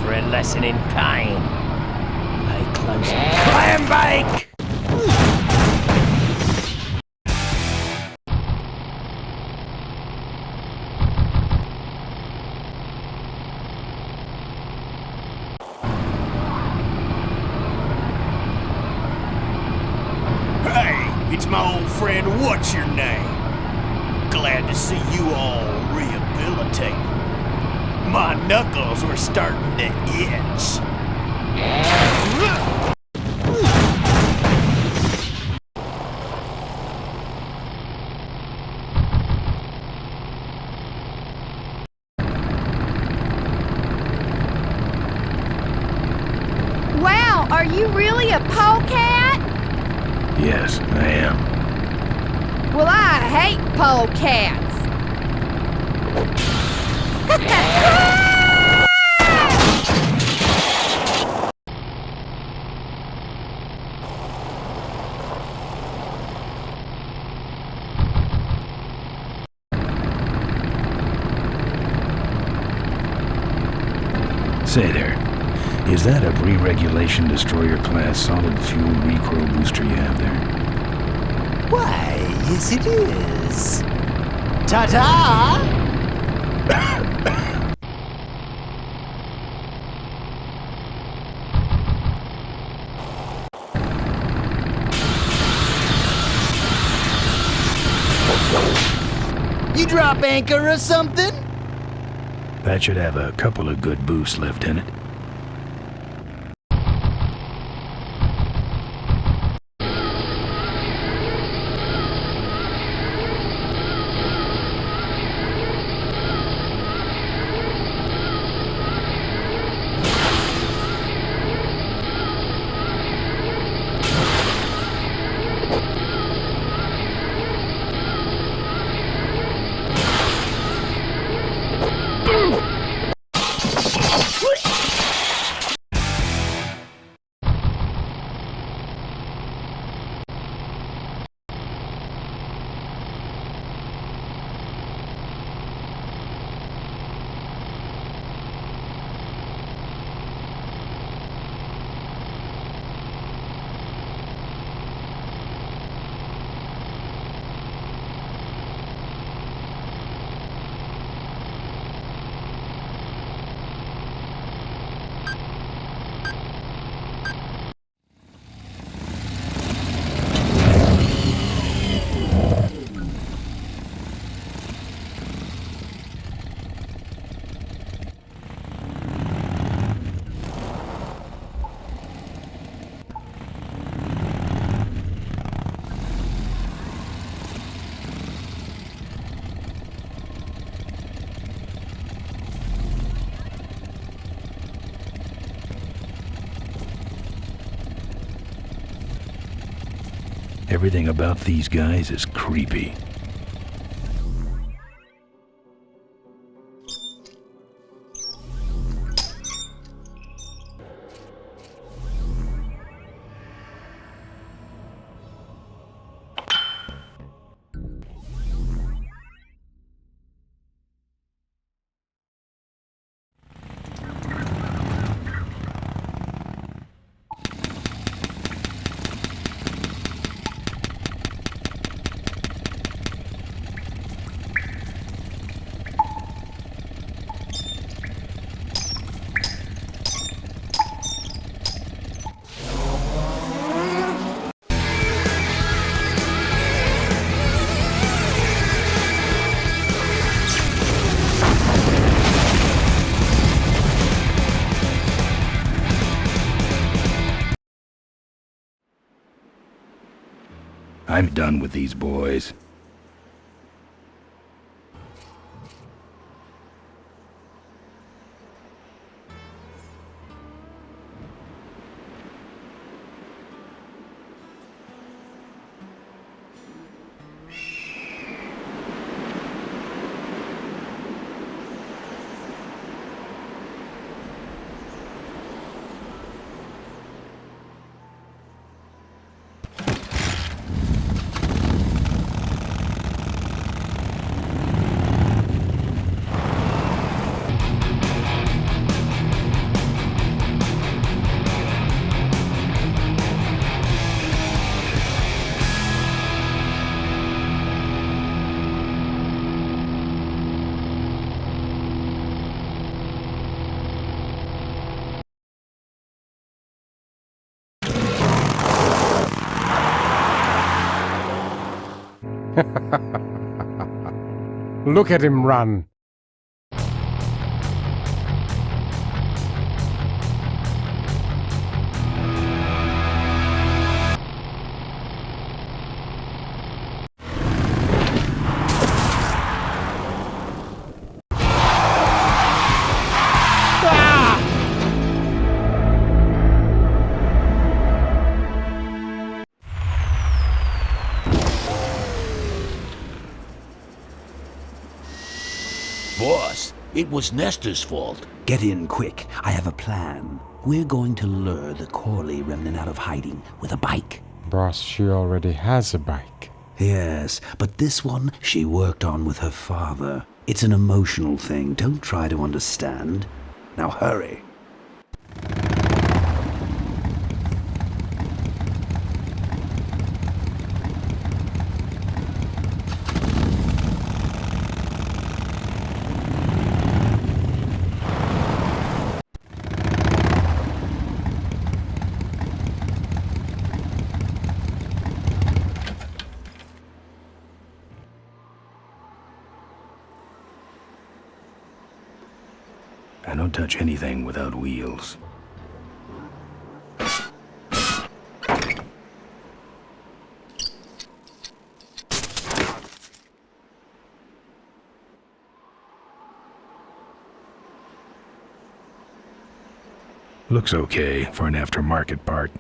For a lesson in pain. Pay close and clam bake! Hey, it's my old friend, what's your name? Glad to see you all rehabilitated. My knuckles were starting to itch. Wow, are you really a polecat? Yes, I am. Well, I hate polecats. Say there, is that a pre-regulation destroyer class solid fuel recoil booster you have there? Why, yes it is. Ta-ta! You drop anchor or something? That should have a couple of good boosts left in it. Everything about these guys is creepy. I'm done with these boys. Look at him run. Boss, it was Nestor's fault. Get in quick. I have a plan. We're going to lure the Corley remnant out of hiding with a bike. Boss, she already has a bike. Yes, but this one she worked on with her father. It's an emotional thing. Don't try to understand. Now hurry. I don't touch anything without wheels. Looks okay for an aftermarket part.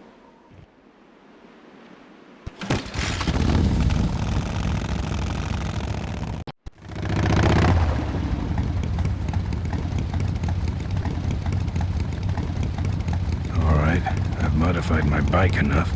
I've modified my bike enough.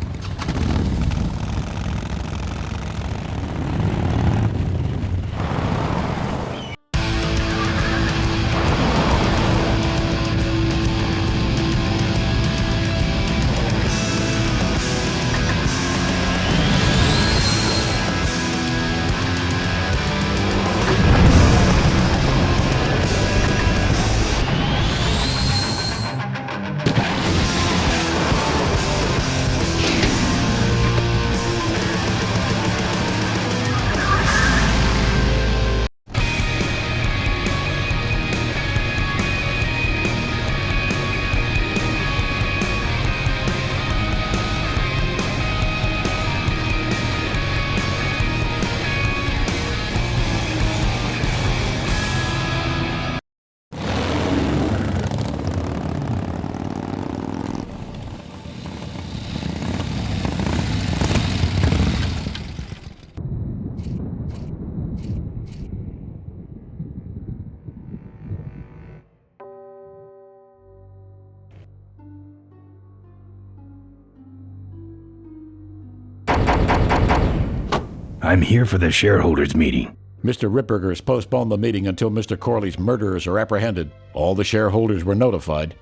I'm here for the shareholders meeting. Mr. Ripperger's postponed the meeting until Mr. Corley's murderers are apprehended. All the shareholders were notified.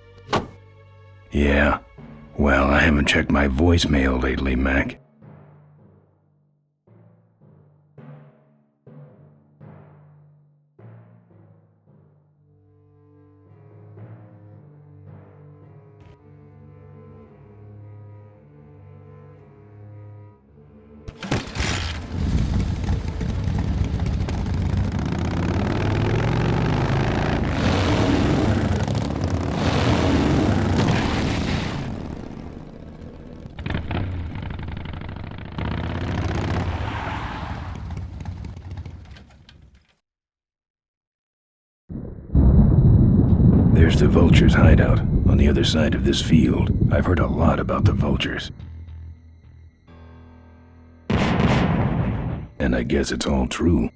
Yeah. Well, I haven't checked my voicemail lately, Mac. There's the vultures' hideout on the other side of this field. I've heard a lot about the vultures. And I guess it's all true.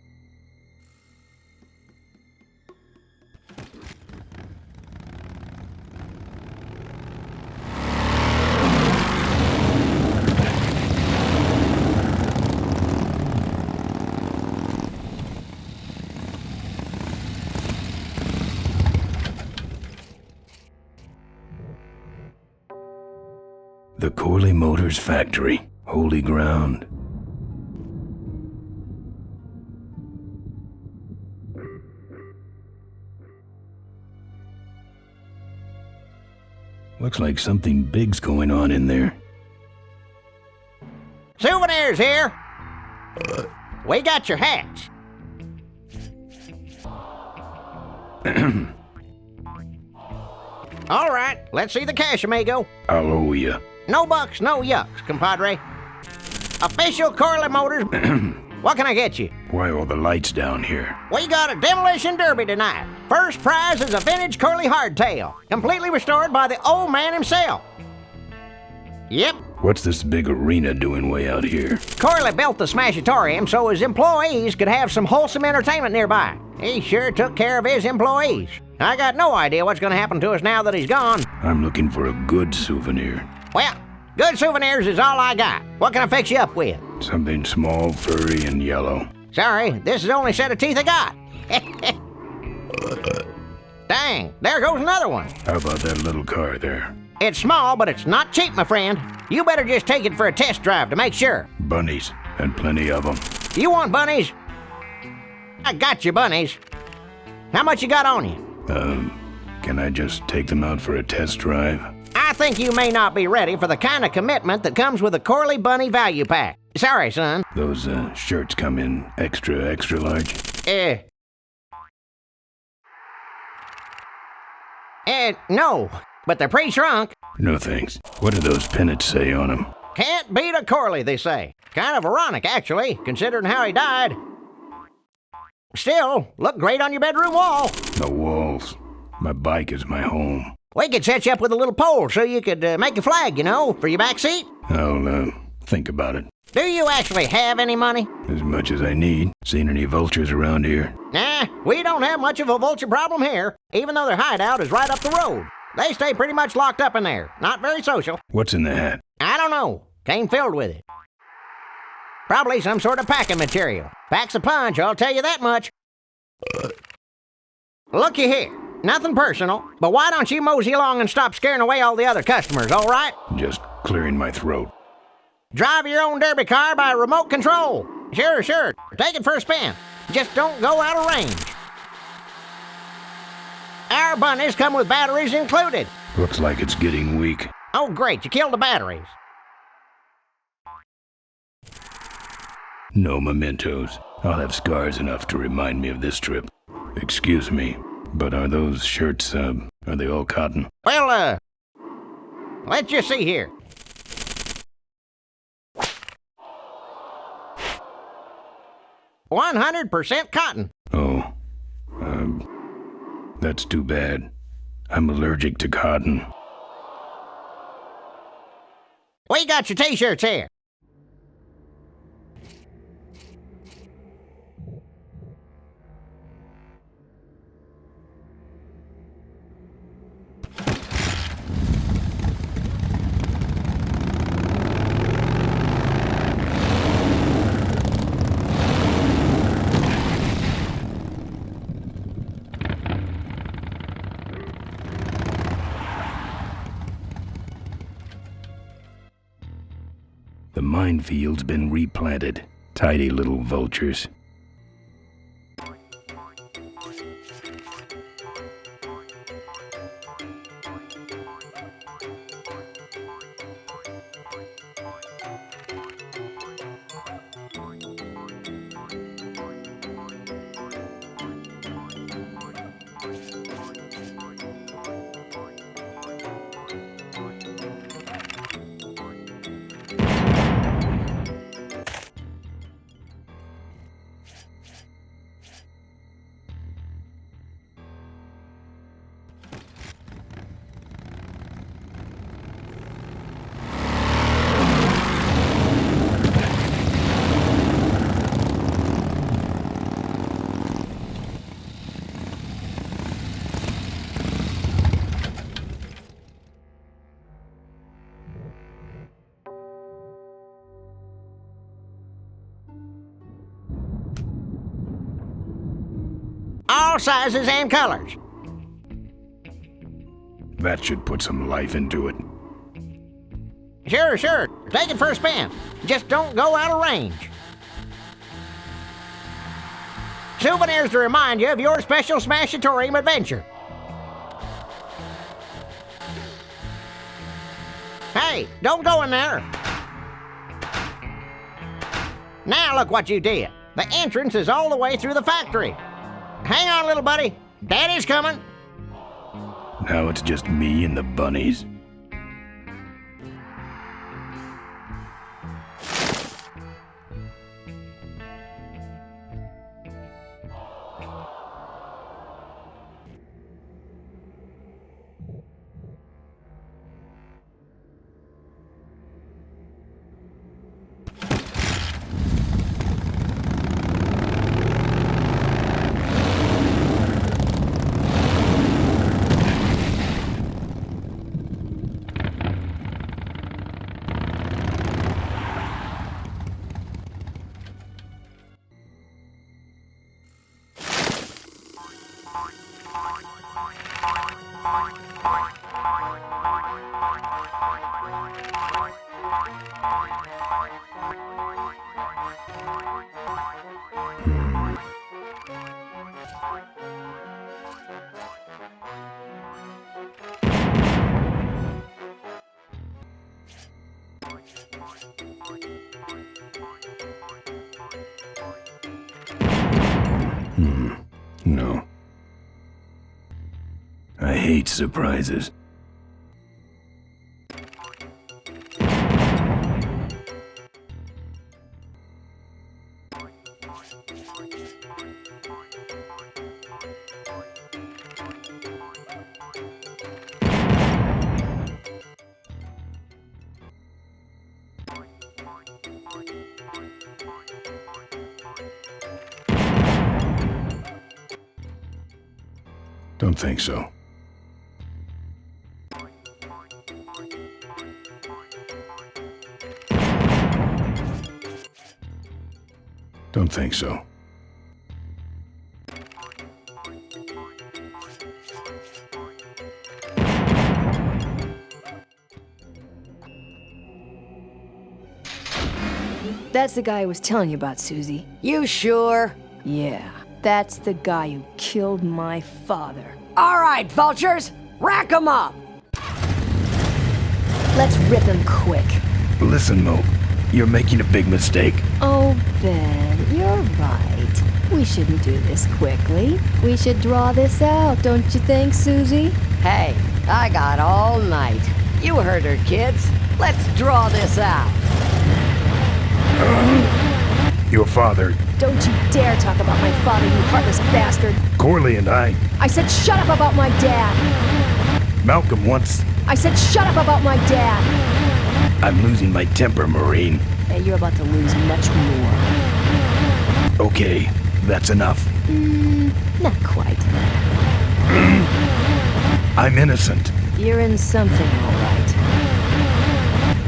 The Corley Motors factory. Holy ground. Looks like something big's going on in there. Souvenirs here. We got your hats. All right, let's see the cash, amigo. I'll owe ya. No bucks, no yucks, compadre. Official Corley Motors. What can I get you? Why all the lights down here? We got a demolition derby tonight. First prize is a vintage Corley hardtail, completely restored by the old man himself. Yep. What's this big arena doing way out here? Corley built the Smashatorium so his employees could have some wholesome entertainment nearby. He sure took care of his employees. I got no idea what's going to happen to us now that he's gone. I'm looking for a good souvenir. Well, good souvenirs is all I got. What can I fix you up with? Something small, furry, and yellow. Sorry, this is the only set of teeth I got. Dang, there goes another one. How about that little car there? It's small, but it's not cheap, my friend. You better just take it for a test drive to make sure. Bunnies, and plenty of them. You want bunnies? I got you bunnies. How much you got on you? Can I just take them out for a test drive? I think you may not be ready for the kind of commitment that comes with a Corley Bunny value pack. Sorry, son. Those, shirts come in extra large? No, but they're pre-shrunk. No thanks. What do those pennants say on them? Can't beat a Corley, they say. Kind of ironic, actually, considering how he died. Still, look great on your bedroom wall. The walls. My bike is my home. We could set you up with a little pole so you could make a flag, you know, for your back seat. I'll, think about it. Do you actually have any money? As much as I need. Seen any vultures around here? Nah, we don't have much of a vulture problem here, even though their hideout is right up the road. They stay pretty much locked up in there. Not very social. What's in the hat? I don't know. Came filled with it. Probably some sort of packing material. Packs a punch, I'll tell you that much. Looky here. Nothing personal, but why don't you mosey along and stop scaring away all the other customers, all right? Just clearing my throat. Drive your own derby car by remote control. Sure. Take it for a spin. Just don't go out of range. Our bunnies come with batteries included. Looks like it's getting weak. Oh, great. You killed the batteries. No mementos. I'll have scars enough to remind me of this trip. Excuse me, but are those shirts, are they all cotton? Well, let's just see here. "100% cotton." Oh, that's too bad. I'm allergic to cotton. We got your t-shirts here. minefields been replanted. Tidy little vultures. All sizes and colors. That should put some life into it. Sure. Take it for a spin. Just don't go out of range. Souvenirs to remind you of your special Smashatorium adventure. Hey, don't go in there. Now look what you did. The entrance is all the way through the factory. Hang on, little buddy. Daddy's coming. Now it's just me and the bunnies. No. I hate surprises. Don't think so. Don't think so. That's the guy I was telling you about, Susie. You sure? Yeah, that's the guy who killed my father. All right, vultures, rack 'em up! Let's rip him quick. Listen, Mo, you're making a big mistake. Oh, Ben, you're right. We shouldn't do this quickly. We should draw this out, don't you think, Susie? Hey, I got all night. You heard her, kids. Let's draw this out. Your father, Don't you dare talk about my father, you heartless bastard. Corley, and I, I said shut up about my dad. Malcolm once. I said shut up about my dad. I'm losing my temper, Marine. Hey, you're about to lose much more. Okay, that's enough. Not quite. I'm innocent. You're in something, all right.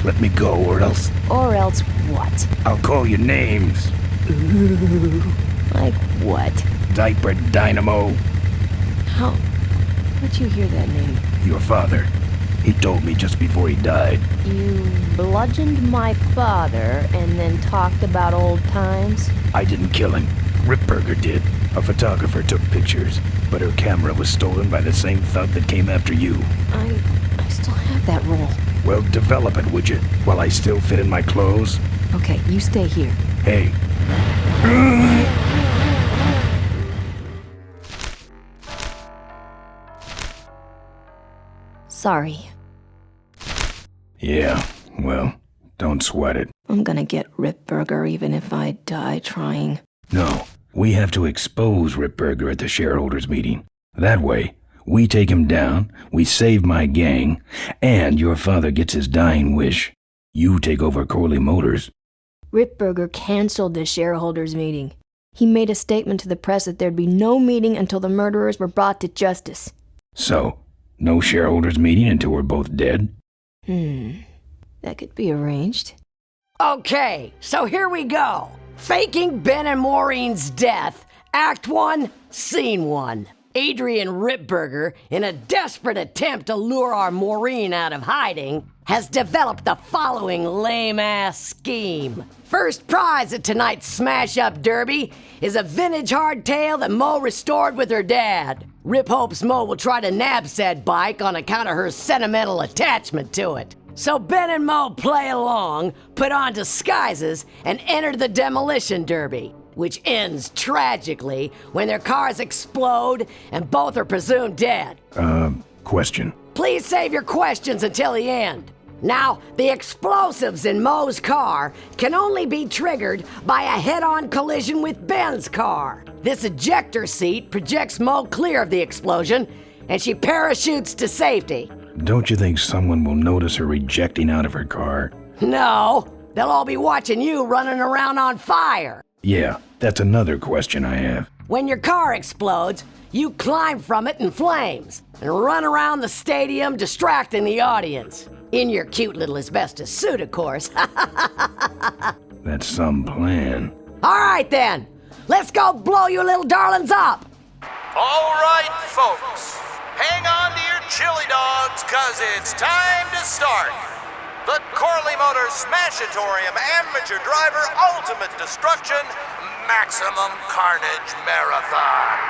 Let me go, or else Or else what? I'll call you names. Ooh, like what? Diaper Dynamo. How? How'd you hear that name? Your father. He told me just before he died. You bludgeoned my father and then talked about old times? I didn't kill him. Ripburger did. A photographer took pictures, but her camera was stolen by the same thug that came after you. I still have that roll. Well, develop it, would you? While I still fit in my clothes? Okay, you stay here. Hey. Sorry. Yeah, well, don't sweat it. I'm gonna get Ripburger even if I die trying. No, we have to expose Ripburger at the shareholders meeting. That way, we take him down, we save my gang, and your father gets his dying wish. You take over Corley Motors. Ripburger canceled the shareholders meeting. He made a statement to the press that there'd be no meeting until the murderers were brought to justice. So, no shareholders meeting until we're both dead? That could be arranged. Okay, so here we go. Faking Ben and Maureen's death, Act 1, Scene 1. Adrian Ripburger, in a desperate attempt to lure our Maureen out of hiding, has developed the following lame-ass scheme. First prize at tonight's smash-up derby is a vintage hardtail that Mo restored with her dad. Rip hopes Mo will try to nab said bike on account of her sentimental attachment to it. So Ben and Mo play along, put on disguises, and enter the demolition derby, which ends tragically when their cars explode and both are presumed dead. Question. Please save your questions until the end. Now, the explosives in Mo's car can only be triggered by a head-on collision with Ben's car. This ejector seat projects Mo clear of the explosion, and she parachutes to safety. Don't you think someone will notice her ejecting out of her car? No, they'll all be watching you running around on fire. Yeah, that's another question I have. When your car explodes, you climb from it in flames and run around the stadium distracting the audience. In your cute little asbestos suit, of course. That's some plan. All right then, let's go blow you little darlings up. All right, folks, hang on to your chili dogs, cause it's time to start. The Corley Motors Smashatorium Amateur Driver Ultimate Destruction Maximum Carnage Marathon.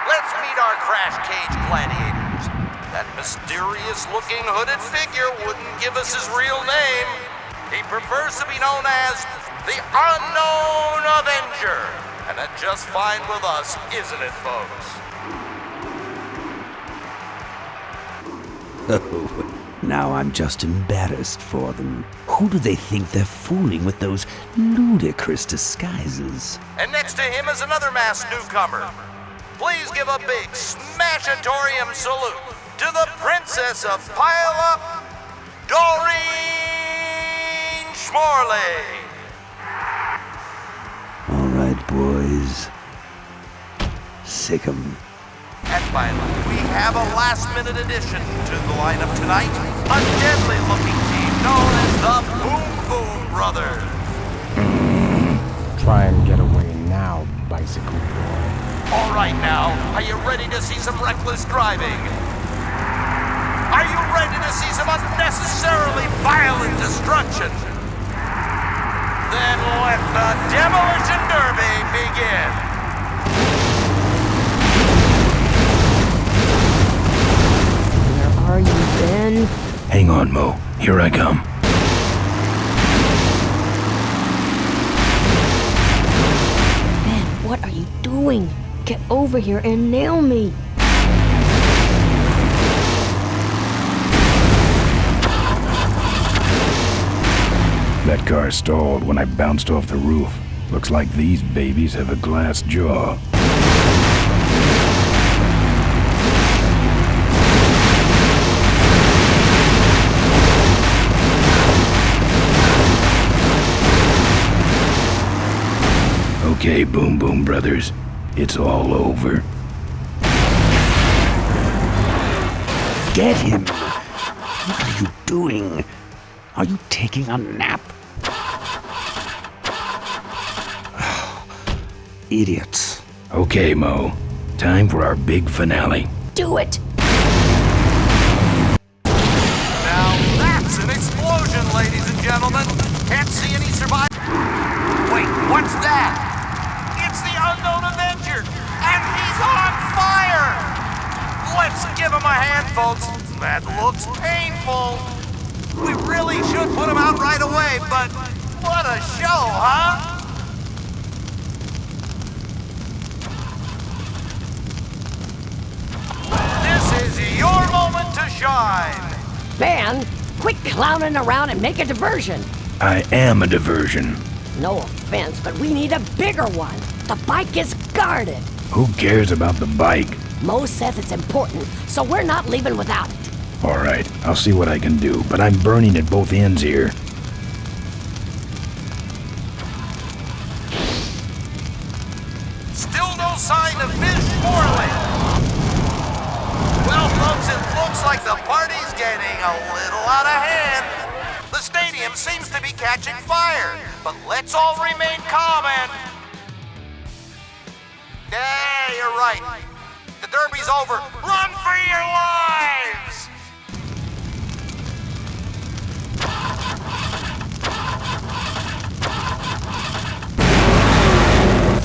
Let's meet our crash cage gladiators. That mysterious-looking hooded figure wouldn't give us his real name. He prefers to be known as the Unknown Avenger. And that's just fine with us, isn't it, folks? Oh, now I'm just embarrassed for them. Who do they think they're fooling with those ludicrous disguises? And next to him is another masked newcomer. Please give a big Smashatorium salute to the Princess of Pile-Up, Doreen Schmorley. All right, boys. Sick 'em. And finally, we have a last-minute addition to the lineup tonight, a deadly-looking team known as the Boom Boom Brothers. Try and get away now, bicycle boy. All right now, are you ready to see some reckless driving? Are you ready to see some unnecessarily violent destruction? Then let the Demolition Derby begin. Where are you, Ben? Hang on, Mo. Here I come. Ben, what are you doing? Get over here and nail me. That car stalled when I bounced off the roof. Looks like these babies have a glass jaw. Okay, Boom Boom Brothers. It's all over. Get him! What are you doing? Are you taking a nap? Idiots. Okay, Mo. Time for our big finale. Do it! What's that? It's the unknown Avenger, and he's on fire! Let's give him a hand, folks. That looks painful. We really should put him out right away, but what a show, huh? This is your moment to shine. Man, quit clowning around and make a diversion. I am a diversion. No offense, but we need a bigger one. The bike is guarded. Who cares about the bike? Mo says it's important, so we're not leaving without it. All right, I'll see what I can do, but I'm burning at both ends here. Still no sign of Miss Morley. Well, folks, it looks like the party's getting a little out of hand. The stadium seems to be catching fire, but let's all remain calm and... Yeah, you're right. The derby's over. Run for your lives!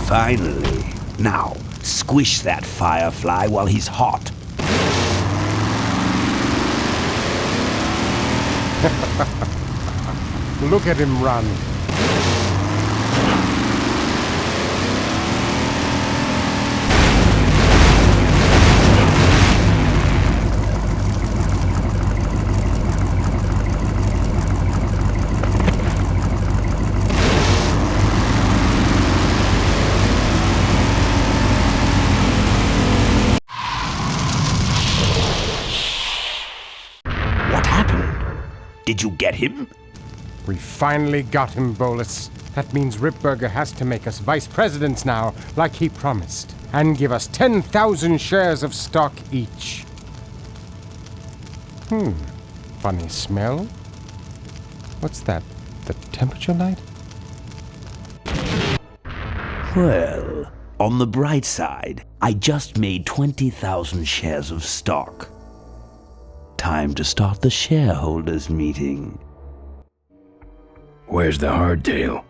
Finally. Now, squish that firefly while he's hot. Look at him run. What happened? Did you get him? We finally got him, Bolus. That means Ripburger has to make us vice presidents now, like he promised, and give us 10,000 shares of stock each. Funny smell. What's that? The temperature light? Well, on the bright side, I just made 20,000 shares of stock. Time to start the shareholders meeting. Where's the hardtail?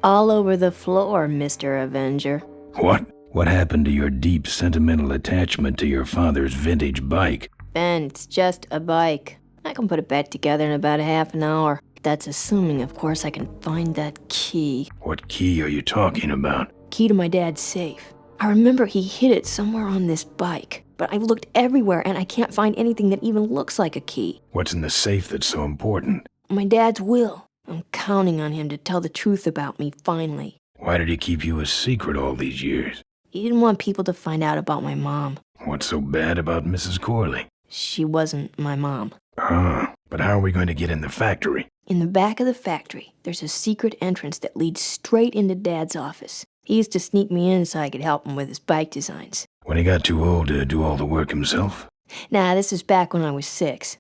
All over the floor, Mr. Avenger. What? What happened to your deep sentimental attachment to your father's vintage bike? Ben, it's just a bike. I can put it back together in about a half an hour. That's assuming, of course, I can find that key. What key are you talking about? Key to my dad's safe. I remember he hid it somewhere on this bike, but I've looked everywhere and I can't find anything that even looks like a key. What's in the safe that's so important? My dad's will. I'm counting on him to tell the truth about me finally. Why did he keep you a secret all these years? He didn't want people to find out about my mom. What's so bad about Mrs. Corley? She wasn't my mom. But how are we going to get in the factory? In the back of the factory, there's a secret entrance that leads straight into Dad's office. He used to sneak me in so I could help him with his bike designs. When he got too old to do all the work himself? Nah, this is back when I was 6.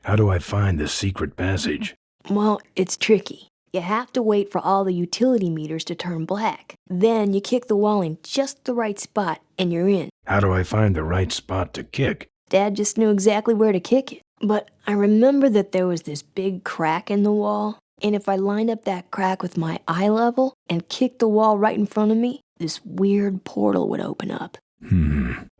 How do I find the secret passage? Well, it's tricky. You have to wait for all the utility meters to turn black. Then you kick the wall in just the right spot, and you're in. How do I find the right spot to kick? Dad just knew exactly where to kick it. But I remember that there was this big crack in the wall, and if I lined up that crack with my eye level and kicked the wall right in front of me, this weird portal would open up.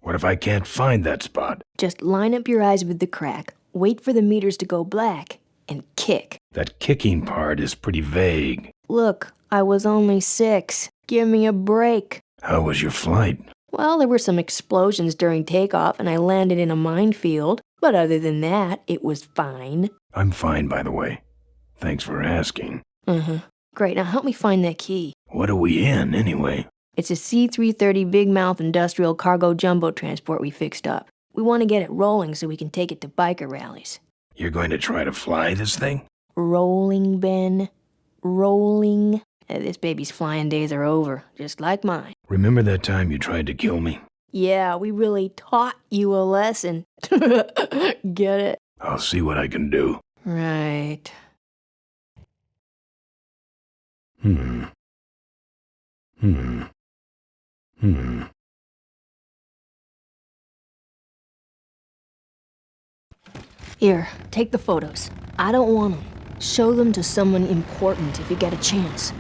What if I can't find that spot? Just line up your eyes with the crack, wait for the meters to go black, and kick. That kicking part is pretty vague. Look, I was only 6. Give me a break. How was your flight? Well, there were some explosions during takeoff, and I landed in a minefield. But other than that, it was fine. I'm fine, by the way. Thanks for asking. Great, now help me find that key. What are we in, anyway? It's a C-330 Big Mouth industrial cargo jumbo transport we fixed up. We want to get it rolling so we can take it to biker rallies. You're going to try to fly this thing? Rolling, Ben. Rolling. This baby's flying days are over, just like mine. Remember that time you tried to kill me? Yeah, we really taught you a lesson. Get it? I'll see what I can do. Right. Here, take the photos. I don't want them. Show them to someone important if you get a chance.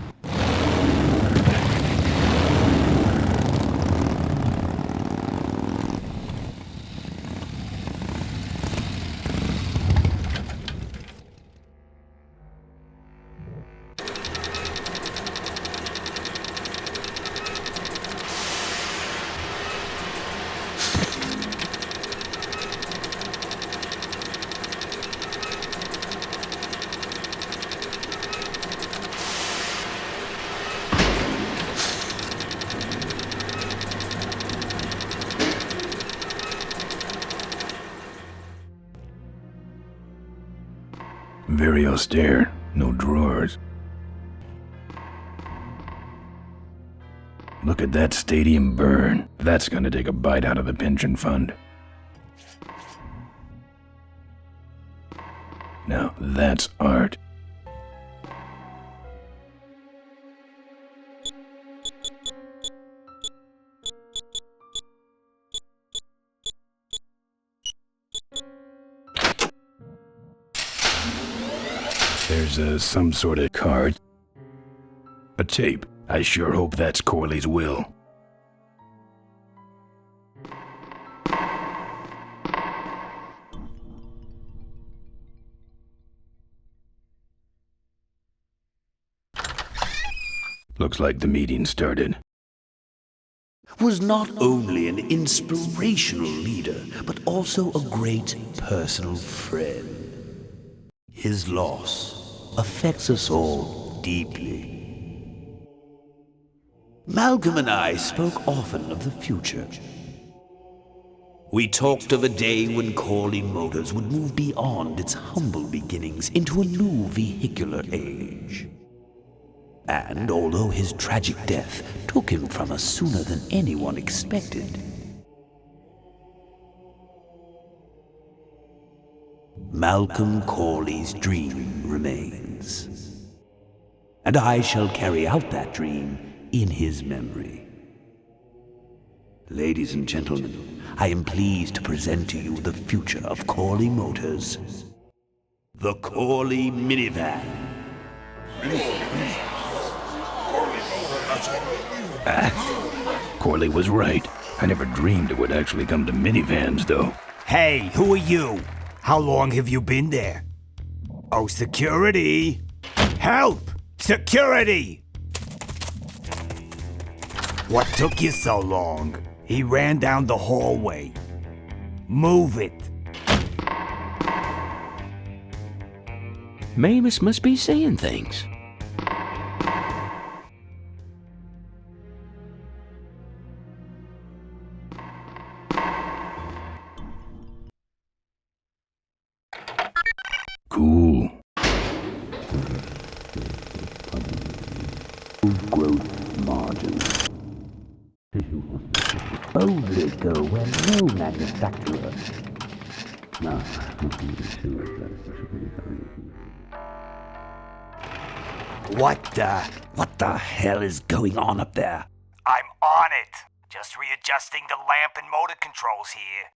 Very austere, no drawers. Look at that stadium burn. That's gonna take a bite out of the pension fund. Now that's art. There's some sort of card. A tape. I sure hope that's Corley's will. Looks like the meeting started. Was not only an inspirational leader, but also a great personal friend. His loss affects us all deeply. Malcolm and I spoke often of the future. We talked of a day when Corley Motors would move beyond its humble beginnings into a new vehicular age. And although his tragic death took him from us sooner than anyone expected, Malcolm Corley's dream remains. And I shall carry out that dream in his memory. Ladies and gentlemen, I am pleased to present to you the future of Corley Motors. The Corley minivan. Corley was right. I never dreamed it would actually come to minivans, though. Hey, who are you? How long have you been there? Oh, security! Help! Security! What took you so long? He ran down the hallway. Move it. Mavis must be seeing things. Cool. Growth margin. Only go where no manufacturer. What the hell is going on up there? I'm on it. Just readjusting the lamp and motor controls here.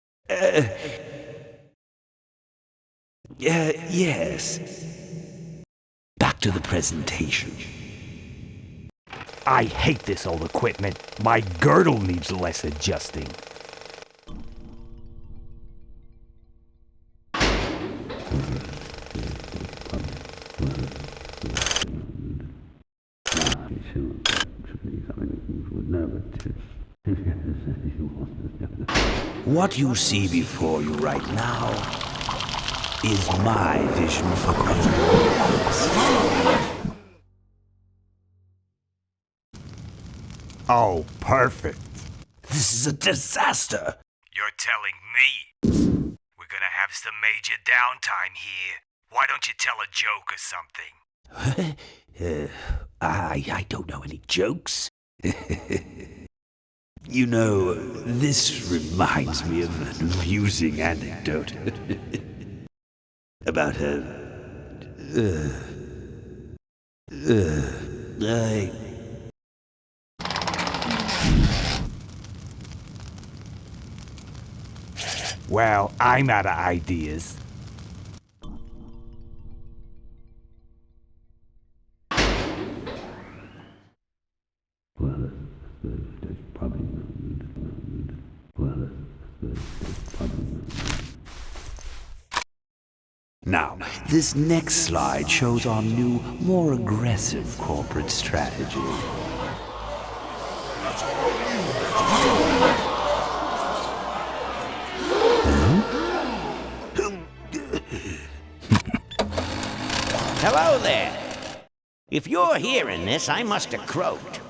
Yes. Back to the presentation. I hate this old equipment. My girdle needs less adjusting. What you see before you right now is my vision for Corley. Oh, perfect. This is a disaster. You're telling me? We're gonna have some major downtime here. Why don't you tell a joke or something? I don't know any jokes. You know, this reminds me of an amusing anecdote about Well, I'm out of ideas. Now, this next slide shows our new, more aggressive corporate strategy. Hello there. If you're hearing this, I must have croaked.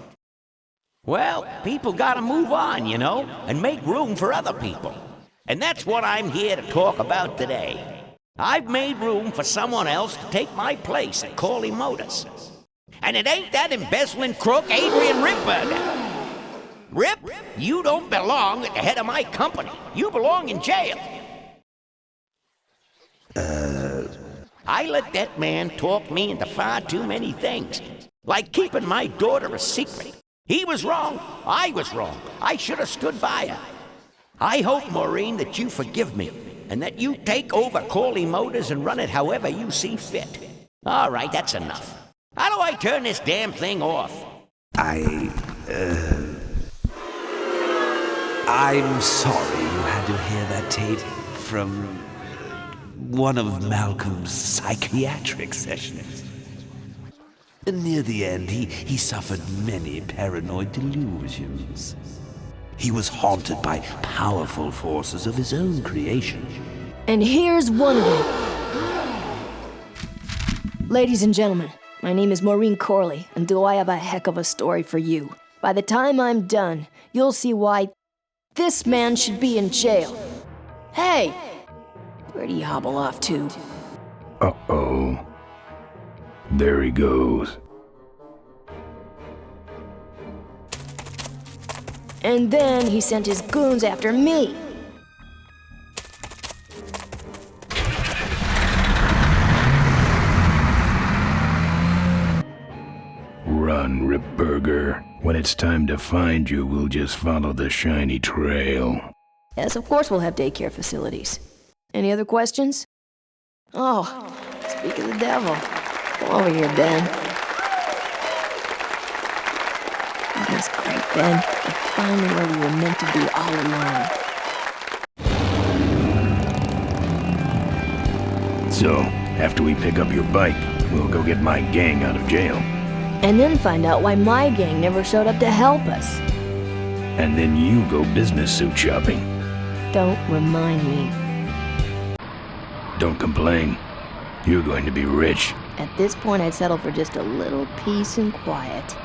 Well, people gotta move on, you know, and make room for other people. And that's what I'm here to talk about today. I've made room for someone else to take my place at Corley Motors. And it ain't that embezzling crook Adrian Ripburger. Rip, you don't belong at the head of my company. You belong in jail. I let that man talk me into far too many things, like keeping my daughter a secret. He was wrong. I was wrong. I should have stood by her. I hope, Maureen, that you forgive me, and that you take over Corley Motors and run it however you see fit. All right, that's enough. How do I turn this damn thing off? I'm sorry you had to hear that tape from one of Malcolm's psychiatric sessions. Near the end, he suffered many paranoid delusions. He was haunted by powerful forces of his own creation. And here's one of them. Ladies and gentlemen, my name is Malcolm Corley, and do I have a heck of a story for you. By the time I'm done, you'll see why this man should be in jail. Hey! Where'd he hobble off to? Uh-oh. There he goes. And then he sent his goons after me. Run, Ripburger. When it's time to find you, we'll just follow the shiny trail. Yes, of course we'll have daycare facilities. Any other questions? Oh, speak of the devil. Come over here, Ben. That was great, Ben. We're finally where we were meant to be all along. So, after we pick up your bike, we'll go get my gang out of jail. And then find out why my gang never showed up to help us. And then you go business suit shopping. Don't remind me. Don't complain. You're going to be rich. At this point, I'd settle for just a little peace and quiet.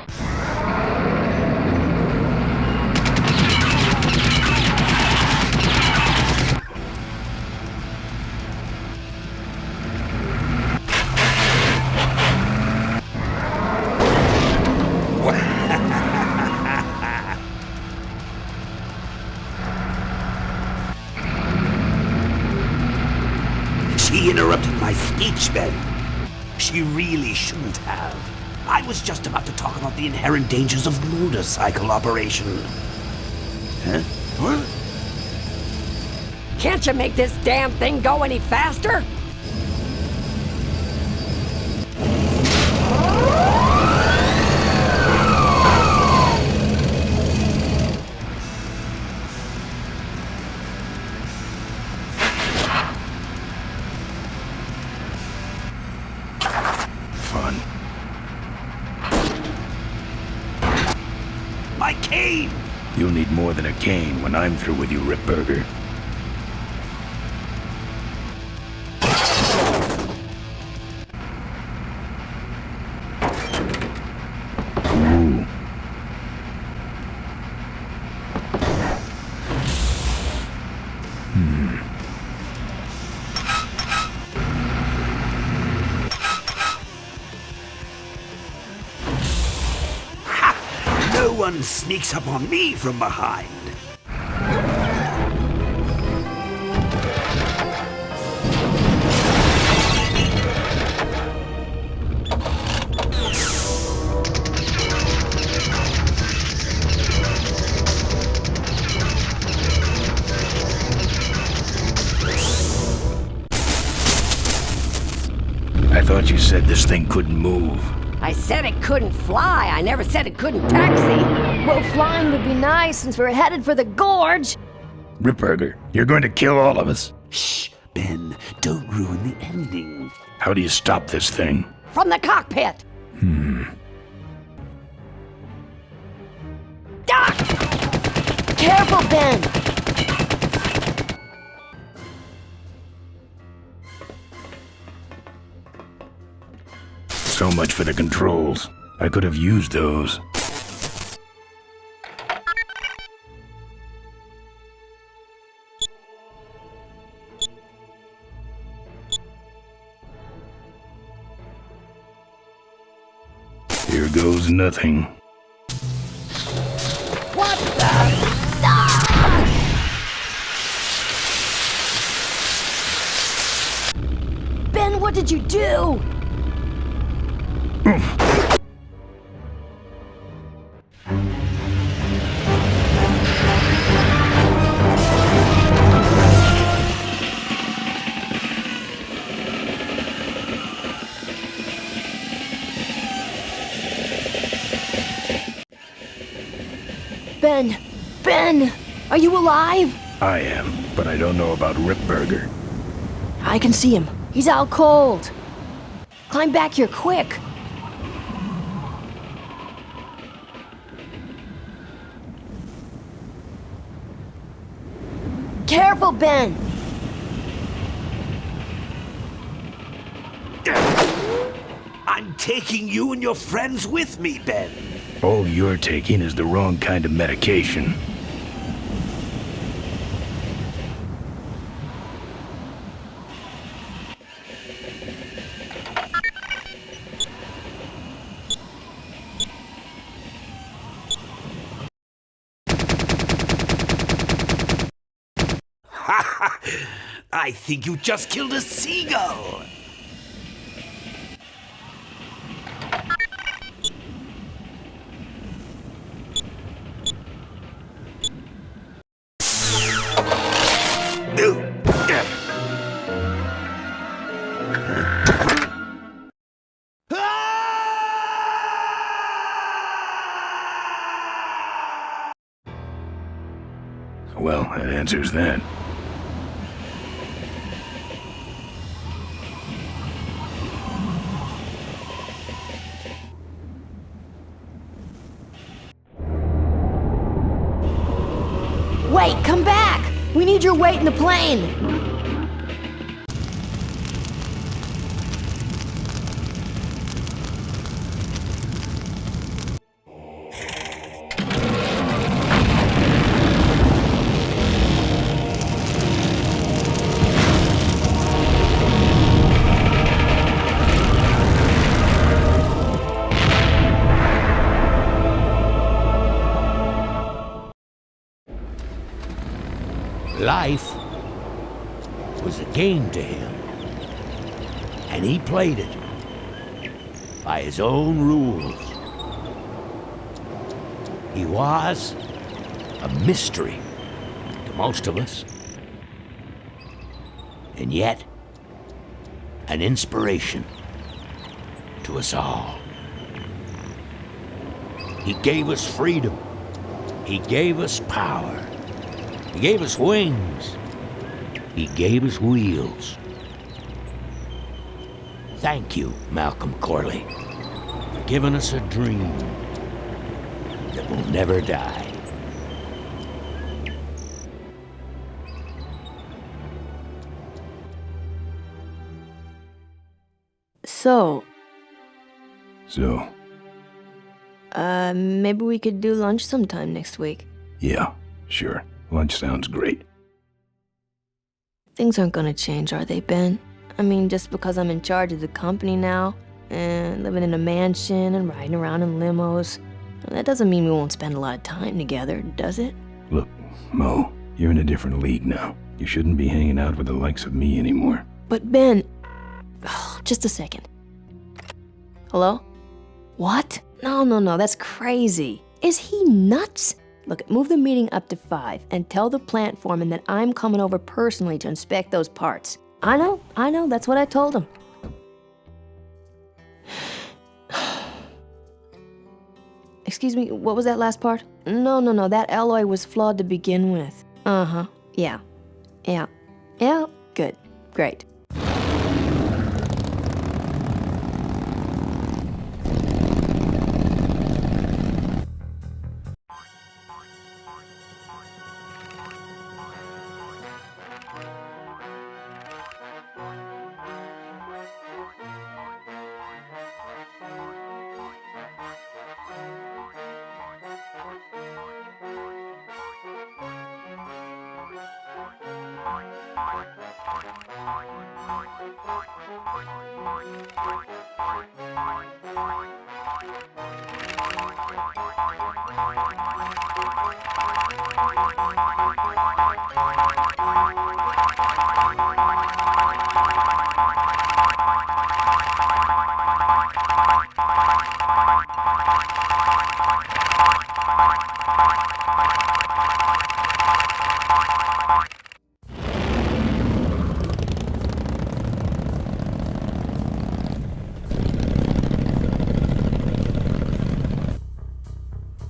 She interrupted my speech, Ben. She really shouldn't have. I was just about to talk about the inherent dangers of motorcycle operation. Huh? What? Can't you make this damn thing go any faster? Fun. My cane! You'll need more than a cane when I'm through with you, Ripburger. Ooh. No one sneaks up on me from behind. I thought you said this thing couldn't move. I said it couldn't fly. I never said it couldn't taxi. Well, flying would be nice since we're headed for the gorge. Ripburger, you're going to kill all of us. Shh, Ben, don't ruin the ending. How do you stop this thing? From the cockpit. Ah! Careful, Ben. So much for the controls. I could have used those. goes nothing. What the? Ben, what did you do? Ben, are you alive? I am, but I don't know about Ripburger. I can see him. He's out cold. Climb back here, quick. Careful, Ben. I'm taking you and your friends with me, Ben. All you're taking is the wrong kind of medication. I think you just killed a seagull. Well, that answers that. Wait, come back! We need your weight in the plane! Life was a game to him, and he played it by his own rules. He was a mystery to most of us, and yet an inspiration to us all. He gave us freedom. He gave us power. He gave us wings. He gave us wheels. Thank you, Malcolm Corley, for giving us a dream that will never die. So, maybe we could do lunch sometime next week. Yeah, sure. Lunch sounds great. Things aren't gonna change, are they, Ben? I mean, just because I'm in charge of the company now, and living in a mansion and riding around in limos, that doesn't mean we won't spend a lot of time together, does it? Look, Mo, you're in a different league now. You shouldn't be hanging out with the likes of me anymore. But Ben... just a second. Hello? What? No, that's crazy. Is he nuts? Look, move the meeting up to 5 and tell the plant foreman that I'm coming over personally to inspect those parts. I know, that's what I told him. Excuse me, what was that last part? No, that alloy was flawed to begin with. Uh-huh, yeah, good, great.